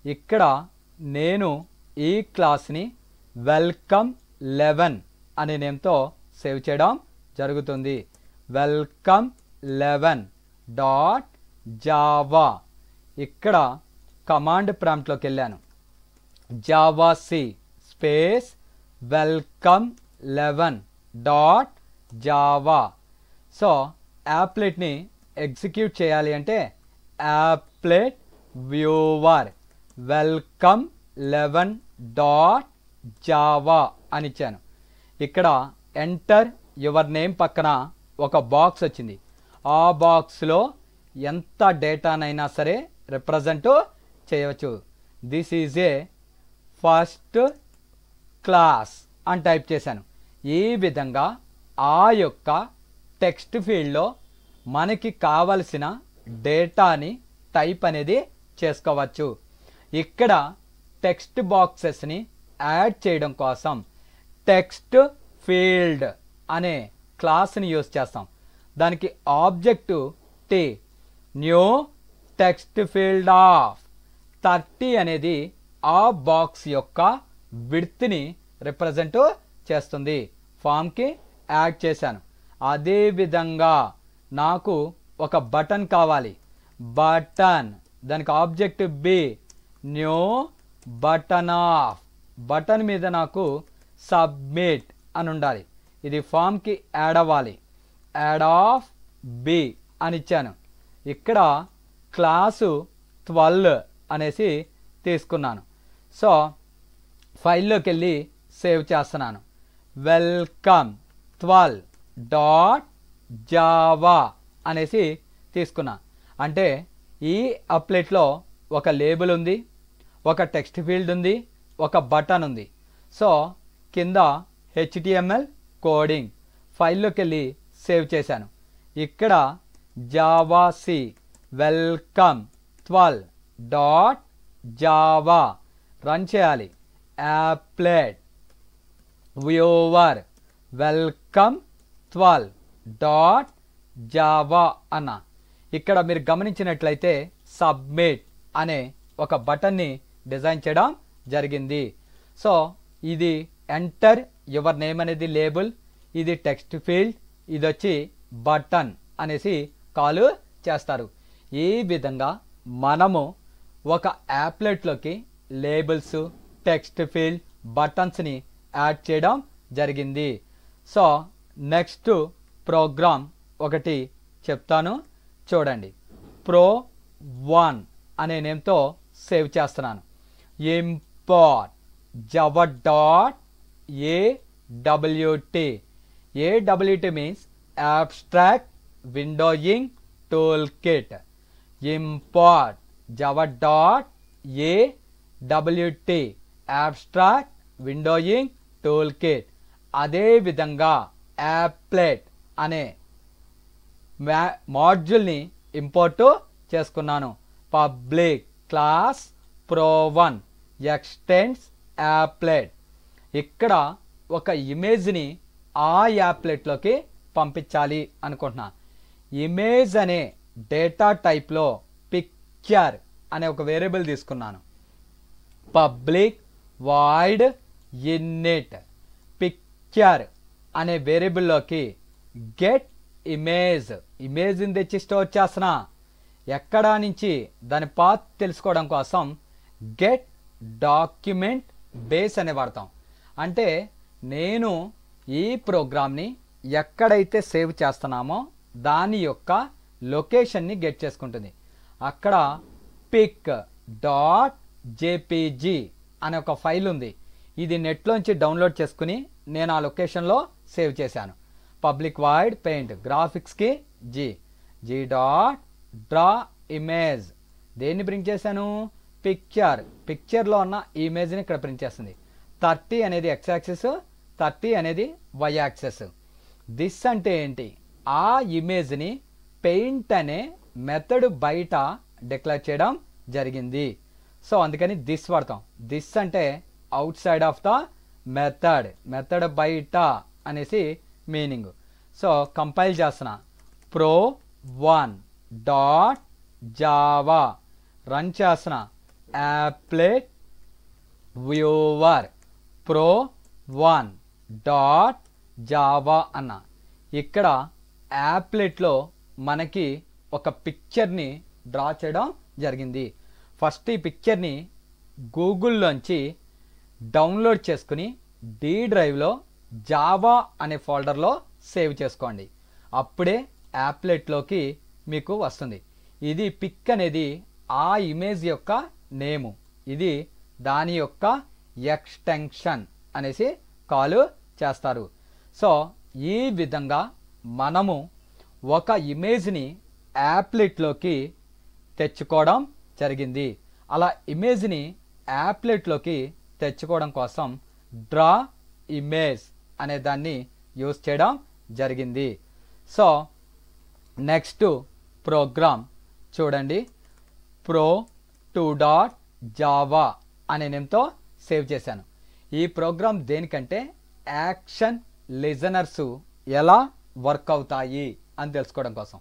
ఇక్కడ నేను ఈ క్లాస్ని వెల్కమ్ 11 అనే నేమ్తో సేవ్ చేయడం జరుగుతుంది. Welcome 11 dot Java. ఇక్కడ కమాండ్ ప్రాంప్ట్లోకి వెళ్ళాను. Java C space welcome 11 dot Java. So యాప్లెట్ని ఎగ్జిక్యూట్ చేయాలి అంటే applet viewer welcome 11 dot Java అని ఇచ్చాను. ఇక్కడ ఎంటర్ యువర్ నేమ్ పక్కన ఒక బాక్స్ వచ్చింది. ఆ బాక్స్లో ఎంత డేటానైనా సరే రిప్రజెంట్ చేయవచ్చు. This is a first class అని టైప్ చేశాను. ఈ విధంగా ఆ యొక్క టెక్స్ట్ ఫీల్డ్లో మనకి కావలసిన డేటాని టైప్ అనేది చేసుకోవచ్చు. ఇక్కడ టెక్స్ట్ బాక్సెస్ని యాడ్ చేయడం కోసం టెక్స్ట్ ఫీల్డ్ అనే క్లాస్ని యూజ్ చేస్తాం. దానికి object T. New text field of 30 అనేది ఆ బాక్స్ యొక్క విడ్త్ని రిప్రజెంట్ చేస్తుంది. ఫామ్కి యాడ్ చేశాను. అదేవిధంగా నాకు ఒక బటన్ కావాలి. బటన్. దానికి object B. New button of. Button మీద నాకు సబ్మిట్ అని ఉండాలి. ఇది ఫామ్కి యాడ్ అవ్వాలి. యాడ్ ఆఫ్ బి అని ఇచ్చాను. ఇక్కడ క్లాసు 12 అనేసి తీసుకున్నాను. సో ఫైల్లోకి వెళ్ళి సేవ్ చేస్తున్నాను. వెల్కమ్ 12 డాట్ జావా అనేసి తీసుకున్నా. అంటే ఈ అప్లెట్లో ఒక లేబుల్ ఉంది, ఒక టెక్స్ట్ ఫీల్డ్ ఉంది, ఒక బటన్ ఉంది. సో కింద HTML కోడింగ్. ఫైల్లోకి వెళ్ళి సేవ్ చేశాను. ఇక్కడ Java C welcome 12 dot Java run చేయాలి. Applet viewer welcome 12 dot Java అన్న. ఇక్కడ మీరు గమనించినట్లయితే సబ్మిట్ అనే ఒక బటన్ని డిజైన్ చేయడం జరిగింది. సో ఇది ఎంటర్ యువర్ నేమ్ అనేది లేబుల్, ఇది టెక్స్ట్ ఫీల్డ్, ఇది వచ్చి బటన్ అనేసి కాల్ చేస్తారు. ఈ విధంగా మనము ఒక యాప్లెట్లోకి లేబుల్స్, టెక్స్ట్ ఫీల్డ్, బటన్స్ని యాడ్ చేయడం జరిగింది. సో నెక్స్ట్ ప్రోగ్రామ్ ఒకటి చెప్తాను చూడండి. pro1 అనే నేమ్తో సేవ్ చేస్తున్నాను. Import java.awt. AWT means abstract windowing toolkit. Import java.awt abstract windowing toolkit. అదే విధంగా applet అనే మాడ్యూల్ని ఇంపోర్ట్ చేసుకున్నాను. Public class pro1 extends applet. ఇక్కడ ఒక ఇమేజ్ని ఆ యాప్లెట్లోకి పంపించాలి అనుకుంటున్నా. ఇమేజ్ అనే డేటా టైప్లో పిక్చర్ అనే ఒక వేరియబుల్ తీసుకున్నాను. పబ్లిక్ వాయిడ్ ఇన్నిట్ పిక్చర్ అనే వేరియబుల్లోకి గెట్ ఇమేజ్ని తెచ్చి స్టోర్ చేస్తున్నా. ఎక్కడా నుంచి దాని పాత్ తెలుసుకోవడం కోసం గెట్ డాక్యుమెంట్ బేస్ అనే వాడతాం. అంటే నేను ఈ ప్రోగ్రామ్ని ఎక్కడైతే సేవ్ చేస్తున్నామో దాని యొక్క లొకేషన్ని గెట్ చేసుకుంటుంది. అక్కడ pic.jpg అనే ఒక ఫైల్ ఉంది. ఇది నెట్లోంచి డౌన్లోడ్ చేసుకుని నేను ఆ లొకేషన్లో సేవ్ చేశాను. పబ్లిక్ వాయిడ్ పెయింట్ గ్రాఫిక్స్కి g.draw ఇమేజ్ దేన్ని ప్రింట్ చేశాను? పిక్చర్లో ఉన్న ఇమేజ్ని ఇక్కడ ప్రింట్ చేస్తుంది. 30 అనేది x యాక్సిస్, 30 అనేది y యాక్సిస్. దిస్ అంటే ఏంటి? ఆ ఇమేజ్ని పెయింట్ అనే మెథడ్ బయట డిక్లేర్ చేయడం జరిగింది. సో అందుకని దిస్ వాడతాం. దిస్ అంటే out side of the method బయట అనేసి మీనింగ్. సో కంపైల్ చేస్తున్నా. pro1.java రన్ చేస్తున్నా. applet viewer pro1.java అన్న. ఇక్కడ యాప్లెట్లో మనకి ఒక పిక్చర్ని డ్రా చేయడం జరిగింది. ఫస్ట్ ఈ పిక్చర్ని గూగుల్లోంచి డౌన్లోడ్ చేసుకుని డి డ్రైవ్లో జావా అనే ఫోల్డర్లో సేవ్ చేసుకోండి. అప్పుడే యాప్లెట్లోకి మీకు వస్తుంది. ఇది పిక్ అనేది ఆ ఇమేజ్ యొక్క నేము, ఇది దాని యొక్క ఎక్స్టెన్షన్ అనేసి కాల్ చేస్తారు. సో ఈ విధంగా మనము ఒక ఇమేజ్ని యాప్లెట్లోకి తెచ్చుకోవడం జరిగింది. అలా ఇమేజ్ని యాప్లెట్లోకి తెచ్చుకోవడం కోసం డ్రా ఇమేజ్ అనే దాన్ని యూజ్ చేయడం జరిగింది. సో నెక్స్ట్ ప్రోగ్రామ్ చూడండి. pro2.java అనే నేమ్తో సేవ్ చేశాను. ఈ ప్రోగ్రామ్ దేనికంటే యాక్షన్ లిజనర్స్ ఎలా వర్క్ అవుతాయి అని తెలుసుకోవడం కోసం.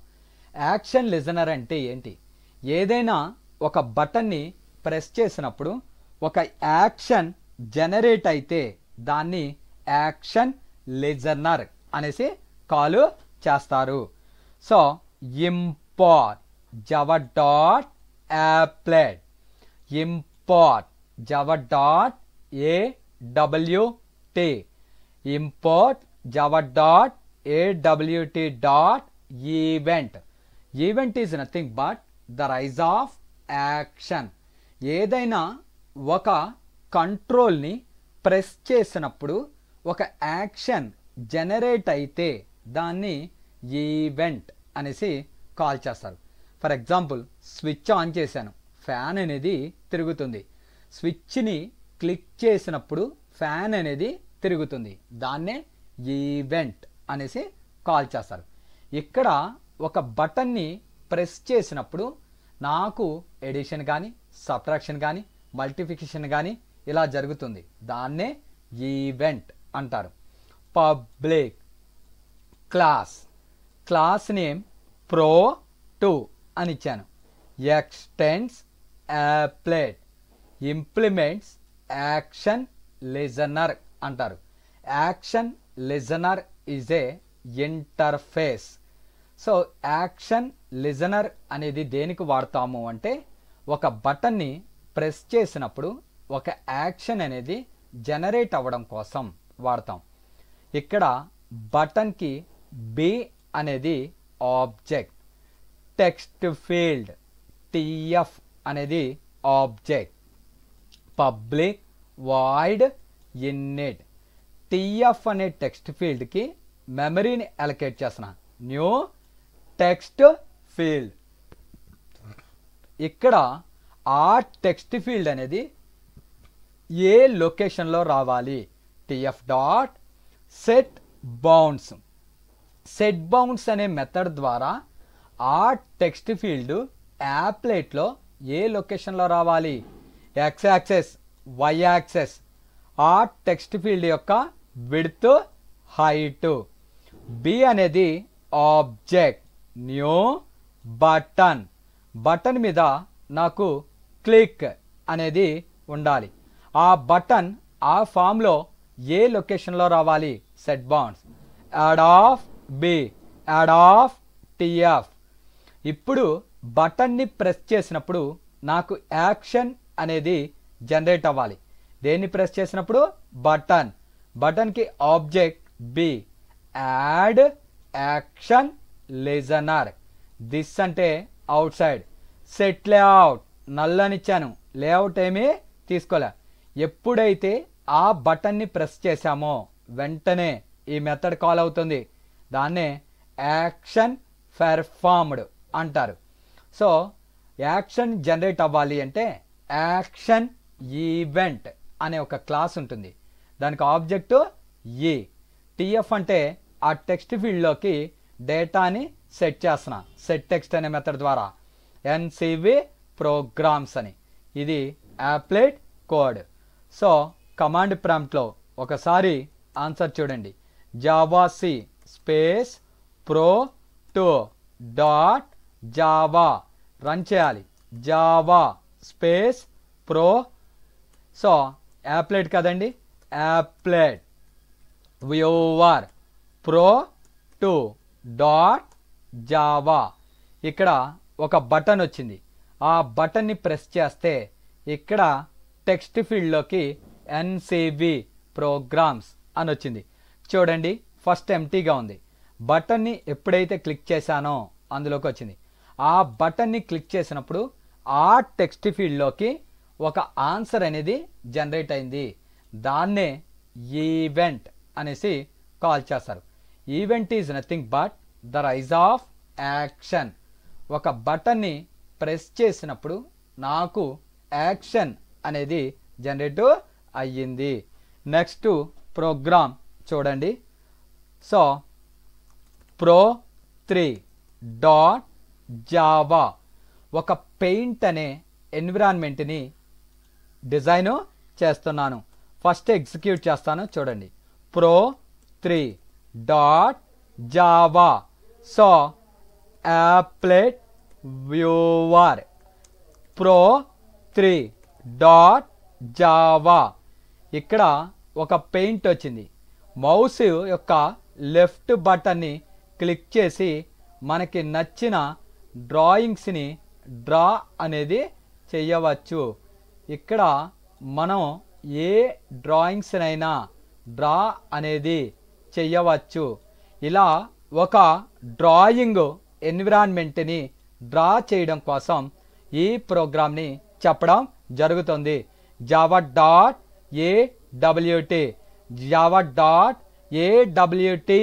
యాక్షన్ లిజనర్ అంటే ఏంటి? ఏదైనా ఒక బటన్ని ప్రెస్ చేసినప్పుడు ఒక యాక్షన్ జనరేట్ అయితే దాన్ని యాక్షన్ లిజనర్ అనేసి కాల్ చేస్తారు. So import java.applet import java.awt import java.awt.event event is nothing but the rise of action. ఏదైనా ఒక కంట్రోల్ని ప్రెస్ చేసినప్పుడు ఒక యాక్షన్ జనరేట్ అయితే దాన్ని ఈవెంట్ అనేసి కాల్ చేస్తారు. ఫర్ ఎగ్జాంపుల్ స్విచ్ ఆన్ చేశాను, ఫ్యాన్ అనేది తిరుగుతుంది. స్విచ్ని క్లిక్ చేసినప్పుడు ఫ్యాన్ అనేది తిరుగుతుంది. దాన్నే ఈవెంట్ అనేసి కాల్ చేస్తారు. ఇక్కడ ఒక బటన్ని ప్రెస్ చేసినప్పుడు నాకు ఎడిషన్ కానీ, సబ్ట్రాక్షన్ కానీ, మల్టిప్లికేషన్ కానీ ఇలా జరుగుతుంది. దాన్నే ఈవెంట్ అంటారు. పబ్లిక్ క్లాస్ నేమ్ pro2 అని ఇచ్చాను. Extends applet implements action listener అంటారు. Action listener is a interface. So action listener అనేది దేనికి వాడతాము అంటే ఒక బటన్ని ప్రెస్ చేసినప్పుడు ఒక యాక్షన్ అనేది జనరేట్ అవ్వడం కోసం వాడతాం. ఇక్కడ బటన్కి బి అనేది ఆబ్జెక్ట్, టెక్స్ట్ ఫీల్డ్ టిఎఫ్ అనేది object, public void init. TF అనే టెక్స్ట్ ఫీల్డ్కి మెమరీని అలొకేట్ చేస్తున్నా, న్యూ టెక్స్ట్ ఫీల్డ్. ఇక్కడ ఆ టెక్స్ట్ ఫీల్డ్ అనేది ఏ లొకేషన్లో రావాలి, TF dot set bounds. Set bounds అనే మెథడ్ ద్వారా ఆ టెక్స్ట్ ఫీల్డ్ యాప్లెట్లో ఏ లొకేషన్లో రావాలి, ఎక్స్ యాక్సెస్ వై యాక్సెస్, ఆ టెక్స్ట్ ఫీల్డ్ యొక్క విడ్త్ హైట్. బి అనేది ఆబ్జెక్ట్, న్యూ బటన్. బటన్ మీద నాకు క్లిక్ అనేది ఉండాలి. ఆ బటన్ ఆ ఫామ్లో ఏ లొకేషన్లో రావాలి, set bounds, add of B, add of TF. ఇప్పుడు బటన్ని ప్రెస్ చేసినప్పుడు నాకు యాక్షన్ అనేది జనరేట్ అవ్వాలి. దేన్ని ప్రెస్ చేసినప్పుడు, బటన్. బటన్కి object B, add action listener. This అంటే outside. Set layout null అని ఇచ్చాను, లేఅవుట్ ఏమీ తీసుకోలే. ఎప్పుడైతే ఆ బటన్ని ప్రెస్ చేశామో వెంటనే ఈ మెథడ్ కాల్ అవుతుంది. దాన్నే యాక్షన్ పెర్ఫార్మ్డ్ అంటారు. సో యాక్షన్ జనరేట్ అవ్వాలి అంటే యాక్షన్ ఈవెంట్ అనే ఒక క్లాస్ ఉంటుంది. దానికి ఆబ్జెక్టు ఈ. టిఎఫ్ అంటే ఆ టెక్స్ట్ ఫీల్డ్లోకి డేటాని సెట్ చేస్తున్నా, సెట్ టెక్స్ట్ అనే మెథడ్ ద్వారా. ఎన్సివి ప్రోగ్రామ్స్ అని, ఇది యాప్లెట్ కోడ్. సో కమాండ్ ప్రాంప్ట్లో ఒకసారి ఆన్సర్ చూడండి. Javac space pro2 dot Java run చేయాలి. Java space pro. So applet కదండి, applet viewer pro2 dot Java. ఇక్కడ ఒక బటన్ వచ్చింది. ఆ బటన్ని ప్రెస్ చేస్తే ఇక్కడ టెక్స్ట్ ఫీల్డ్లోకి ఎన్సివి ప్రోగ్రామ్స్ అని వచ్చింది. చూడండి, ఫస్ట్ ఎంటీగా ఉంది. బటన్ని ఎప్పుడైతే క్లిక్ చేశానో అందులోకి వచ్చింది. ఆ బటన్ని క్లిక్ చేసినప్పుడు ఆ టెక్స్ట్ ఫీల్డ్లోకి ఒక ఆన్సర్ అనేది జనరేట్ అయింది. దాన్నే ఈవెంట్ అనేసి కాల్ చేస్తారు. Event is nothing but the rise of action. ఒక బటన్ని ప్రెస్ చేసినప్పుడు నాకు యాక్షన్ అనేది జనరేట్ అయ్యింది. నెక్స్ట్ ప్రోగ్రామ్ చూడండి. సో pro3 డాట్ జావా ఒక పెయింట్ అనే ఎన్విరాన్మెంట్ని డిజైన్ చేస్తున్నాను. ఫస్ట్ ఎగ్జిక్యూట్ చేస్తాను, చూడండి. pro3 dot Java. So applet viewer pro3 dot Java. ఇక్కడ ఒక పెయింట్ వచ్చింది. మౌస్ యొక్క లెఫ్ట్ బటన్ని క్లిక్ చేసి మనకి నచ్చిన డ్రాయింగ్స్ని డ్రా అనేది చేయవచ్చు. ఇక్కడ మనం ఏ డ్రాయింగ్స్నైనా డ్రా అనేది చేయవచ్చు. ఇలా ఒక డ్రాయింగ్ ఎన్విరాన్మెంట్ని డ్రా చేయడం కోసం ఈ ప్రోగ్రామ్ని చెప్పడం జరుగుతుంది. Java dot AWT, Java dot AWT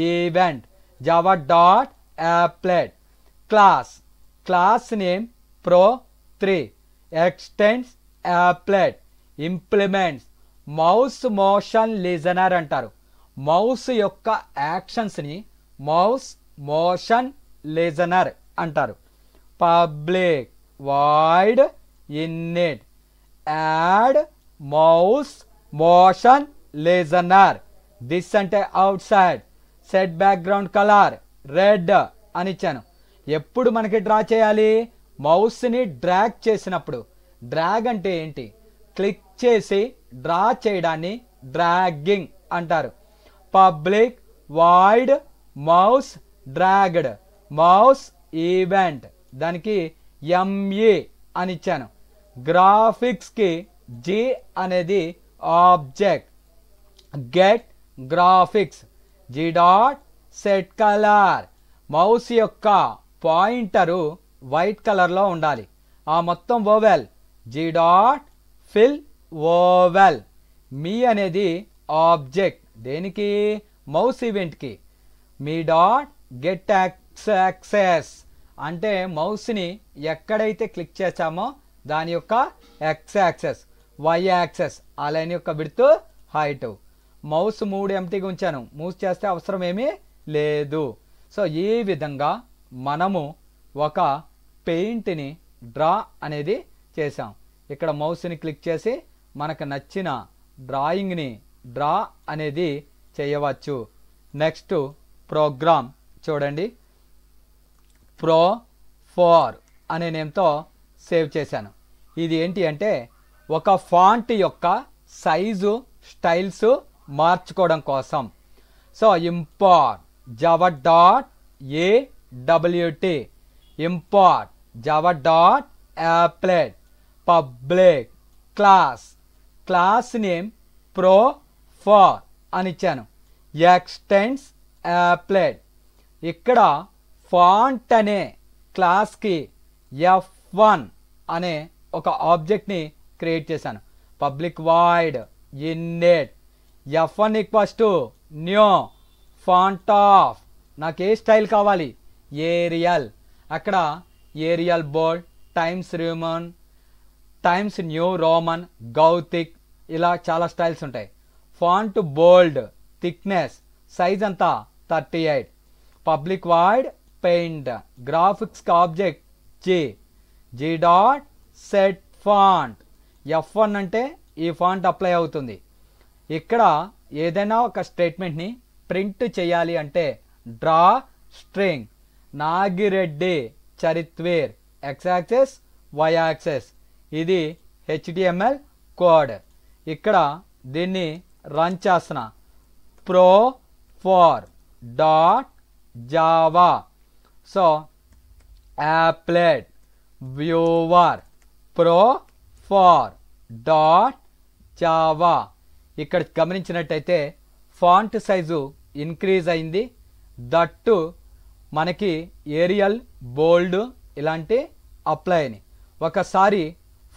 event, Java dot applet. Class name pro3, extends applet, implements mouse motion listener అంటారు. మౌస్ యొక్క యాక్షన్స్ని మౌస్ మోషన్ లిజనర్ అంటారు. Public void init, add mouse motion listener. This అంటే outside. Set background colour red అని ఇచ్చాను. ఎప్పుడు మనకి draw చేయాలి, మౌస్ని డ్రాగ్ చేసినప్పుడు. డ్రాగ్ అంటే ఏంటి, క్లిక్ చేసి డ్రా చేయడాన్ని డ్రాగింగ్ అంటారు. Public void mouse dragged, mouse event, దానికి ఎంఈ అని ఇచ్చాను. గ్రాఫిక్స్కి జి అనేది object. Get graphics G dot set colour. Mouse యొక్క పాయింటరు వైట్ కలర్లో ఉండాలి. ఆ మొత్తం oval G dot fill oval. ME అనేది ఆబ్జెక్ట్, దేనికి? మౌస్ ఈవెంట్కి. మీ డాట్ గెట్ యాక్సెస్ అంటే మౌస్ని ఎక్కడైతే క్లిక్ చేసామో దాని యొక్క ఎక్స్ యాక్సెస్, వై యాక్సెస్, ఆ లైన్ యొక్క విడ్త్, హైట్. మౌస్ 3 ఎంటీగా ఉంచాను, మూవ్ చేస్తే అవసరం ఏమీ లేదు. సో ఈ విధంగా మనము ఒక పెయింట్ని డ్రా అనేది చేసాం. ఇక్కడ మౌస్ని క్లిక్ చేసి మనకు నచ్చిన డ్రాయింగ్ని డ్రా అనేది చేయవచ్చు. నెక్స్ట్ ప్రోగ్రామ్ చూడండి. Pro4 అనే నేమ్తో సేవ్ చేశాను. ఇది ఏంటి అంటే ఒక ఫాంట్ యొక్క సైజు, స్టైల్స్ మార్చుకోవడం కోసం. So import Java dot AWT, import Java dot applet, public class, class name Pro4 అని ఇచ్చాను. Extends applet. ఇక్కడ ఫాంట్ అనే క్లాస్కి F1 అనే ఒక ఆబ్జెక్ట్ని క్రియేట్ చేశాను. Public void init F1 equals to new font of, నాకు ఏ స్టైల్ కావాలి? ఏరియల్. అక్కడ Arial bold, Times Roman, Times New Roman, Gothic, ఇలా చాలా స్టైల్స్ ఉంటాయి. ఫాంట్ బోల్డ్, థిక్నెస్, సైజ్ అంతా 38. Public void paint, graphics object G dot set font. F1 అంటే ఈ ఫాంట్ అప్లై అవుతుంది. ఇక్కడ ఏదైనా ఒక స్టేట్మెంట్ని ప్రింట్ చేయాలి అంటే డ్రా స్ట్రింగ్, నాగిరెడ్డి చరిత్వేర్, ఎక్స్ యాక్సెస్, వై యాక్సెస్. ఇది HTML కోడ్. ఇక్కడ దీన్ని రన్ చేస్తున్నా. Pro4 dot Java. So applet viewer Pro4 dot Java. ఇక్కడ గమనించినట్టయితే ఫాంట్ సైజు ఇంక్రీజ్ అయింది. దట్టు మనకి ఏరియల్, బోల్డ్ ఇలాంటి అప్లై అయినాయి. ఒకసారి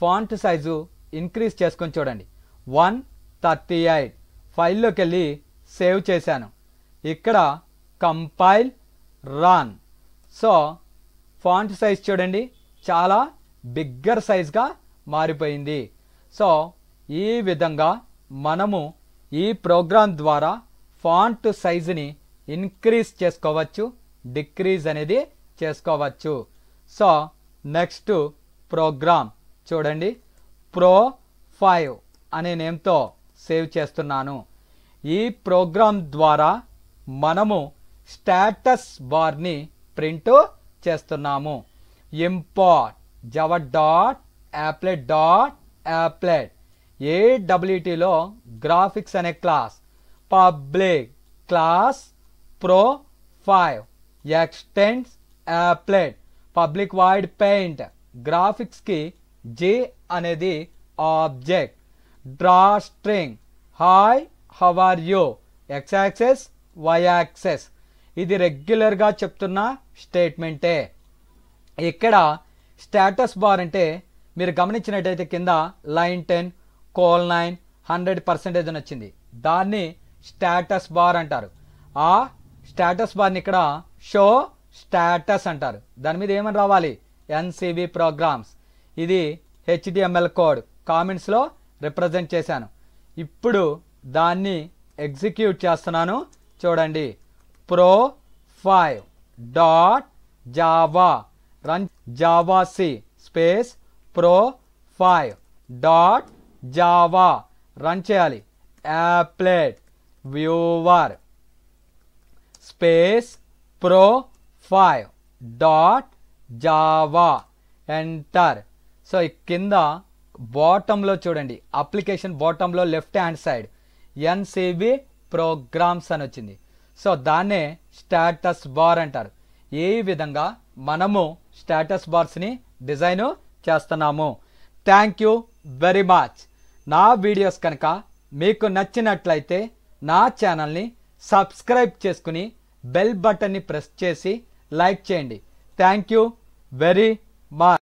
ఫాంట్ సైజు ఇంక్రీజ్ చేసుకొని చూడండి. 138. ఫైల్లోకి వెళ్ళి సేవ్ చేశాను. ఇక్కడ compile run. So font size చూడండి, చాలా బిగ్గర్ సైజ్గా మారిపోయింది. సో ఈ విధంగా మనము ఈ ప్రోగ్రాం ద్వారా ఫాంట్ సైజుని ఇంక్రీజ్ చేసుకోవచ్చు, డిక్రీజ్ అనేది చేసుకోవచ్చు. సో నెక్స్ట్ ప్రోగ్రామ్ చూడండి. Pro5 అనే నేమ్తో సేవ్ చేస్తున్నాను. ఈ ప్రోగ్రాం ద్వారా మనము స్టేటస్ బార్ని ప్రింట్ చేస్తున్నాము. Import Java dot applet dot applet, ఏడబ్ల్యూటీలో గ్రాఫిక్స్ అనే class, public class Pro5, extends applet, public void paint, గ్రాఫిక్స్కి జి అనేది object, draw string, hi how are you, X axis, Y axis. ఇది రెగ్యులర్గా చెప్తున్న స్టేట్మెంటే. ఇక్కడ స్టేటస్ బార్ అంటే మీరు గమనించినట్టయితే కింద లైన్ 10 :9 100% అని వచ్చింది. దాన్ని స్టేటస్ బార్ అంటారు. ఆ స్టేటస్ బార్ని ఇక్కడ షో స్టేటస్ అంటారు. దాని మీద ఏమని రావాలి? NCV programs. ఇది HTML కోడ్ కామెంట్స్లో రిప్రజెంట్ చేశాను. ఇప్పుడు దాన్ని ఎగ్జిక్యూట్ చేస్తున్నాను. చూడండి. Pro5 dot Java run Java C space Pro5 dot Java run చేయాలి. Applet viewer space Pro5 dot Java enter. So ఈ కింద బాటంలో చూడండి, అప్లికేషన్ బాటంలో left hand side NCV programs అని వచ్చింది. సో దాన్నే స్టేటస్ బార్ అంటారు. ఏ విధంగా మనము స్టేటస్ బార్స్ని డిజైన్ చేస్తున్నాము. Thank you very much. నా వీడియోస్ కనుక మీకు నచ్చినట్లయితే నా ఛానల్ని సబ్స్క్రైబ్ చేసుకుని బెల్ బటన్ని ప్రెస్ చేసి లైక్ చేయండి. Thank you very much.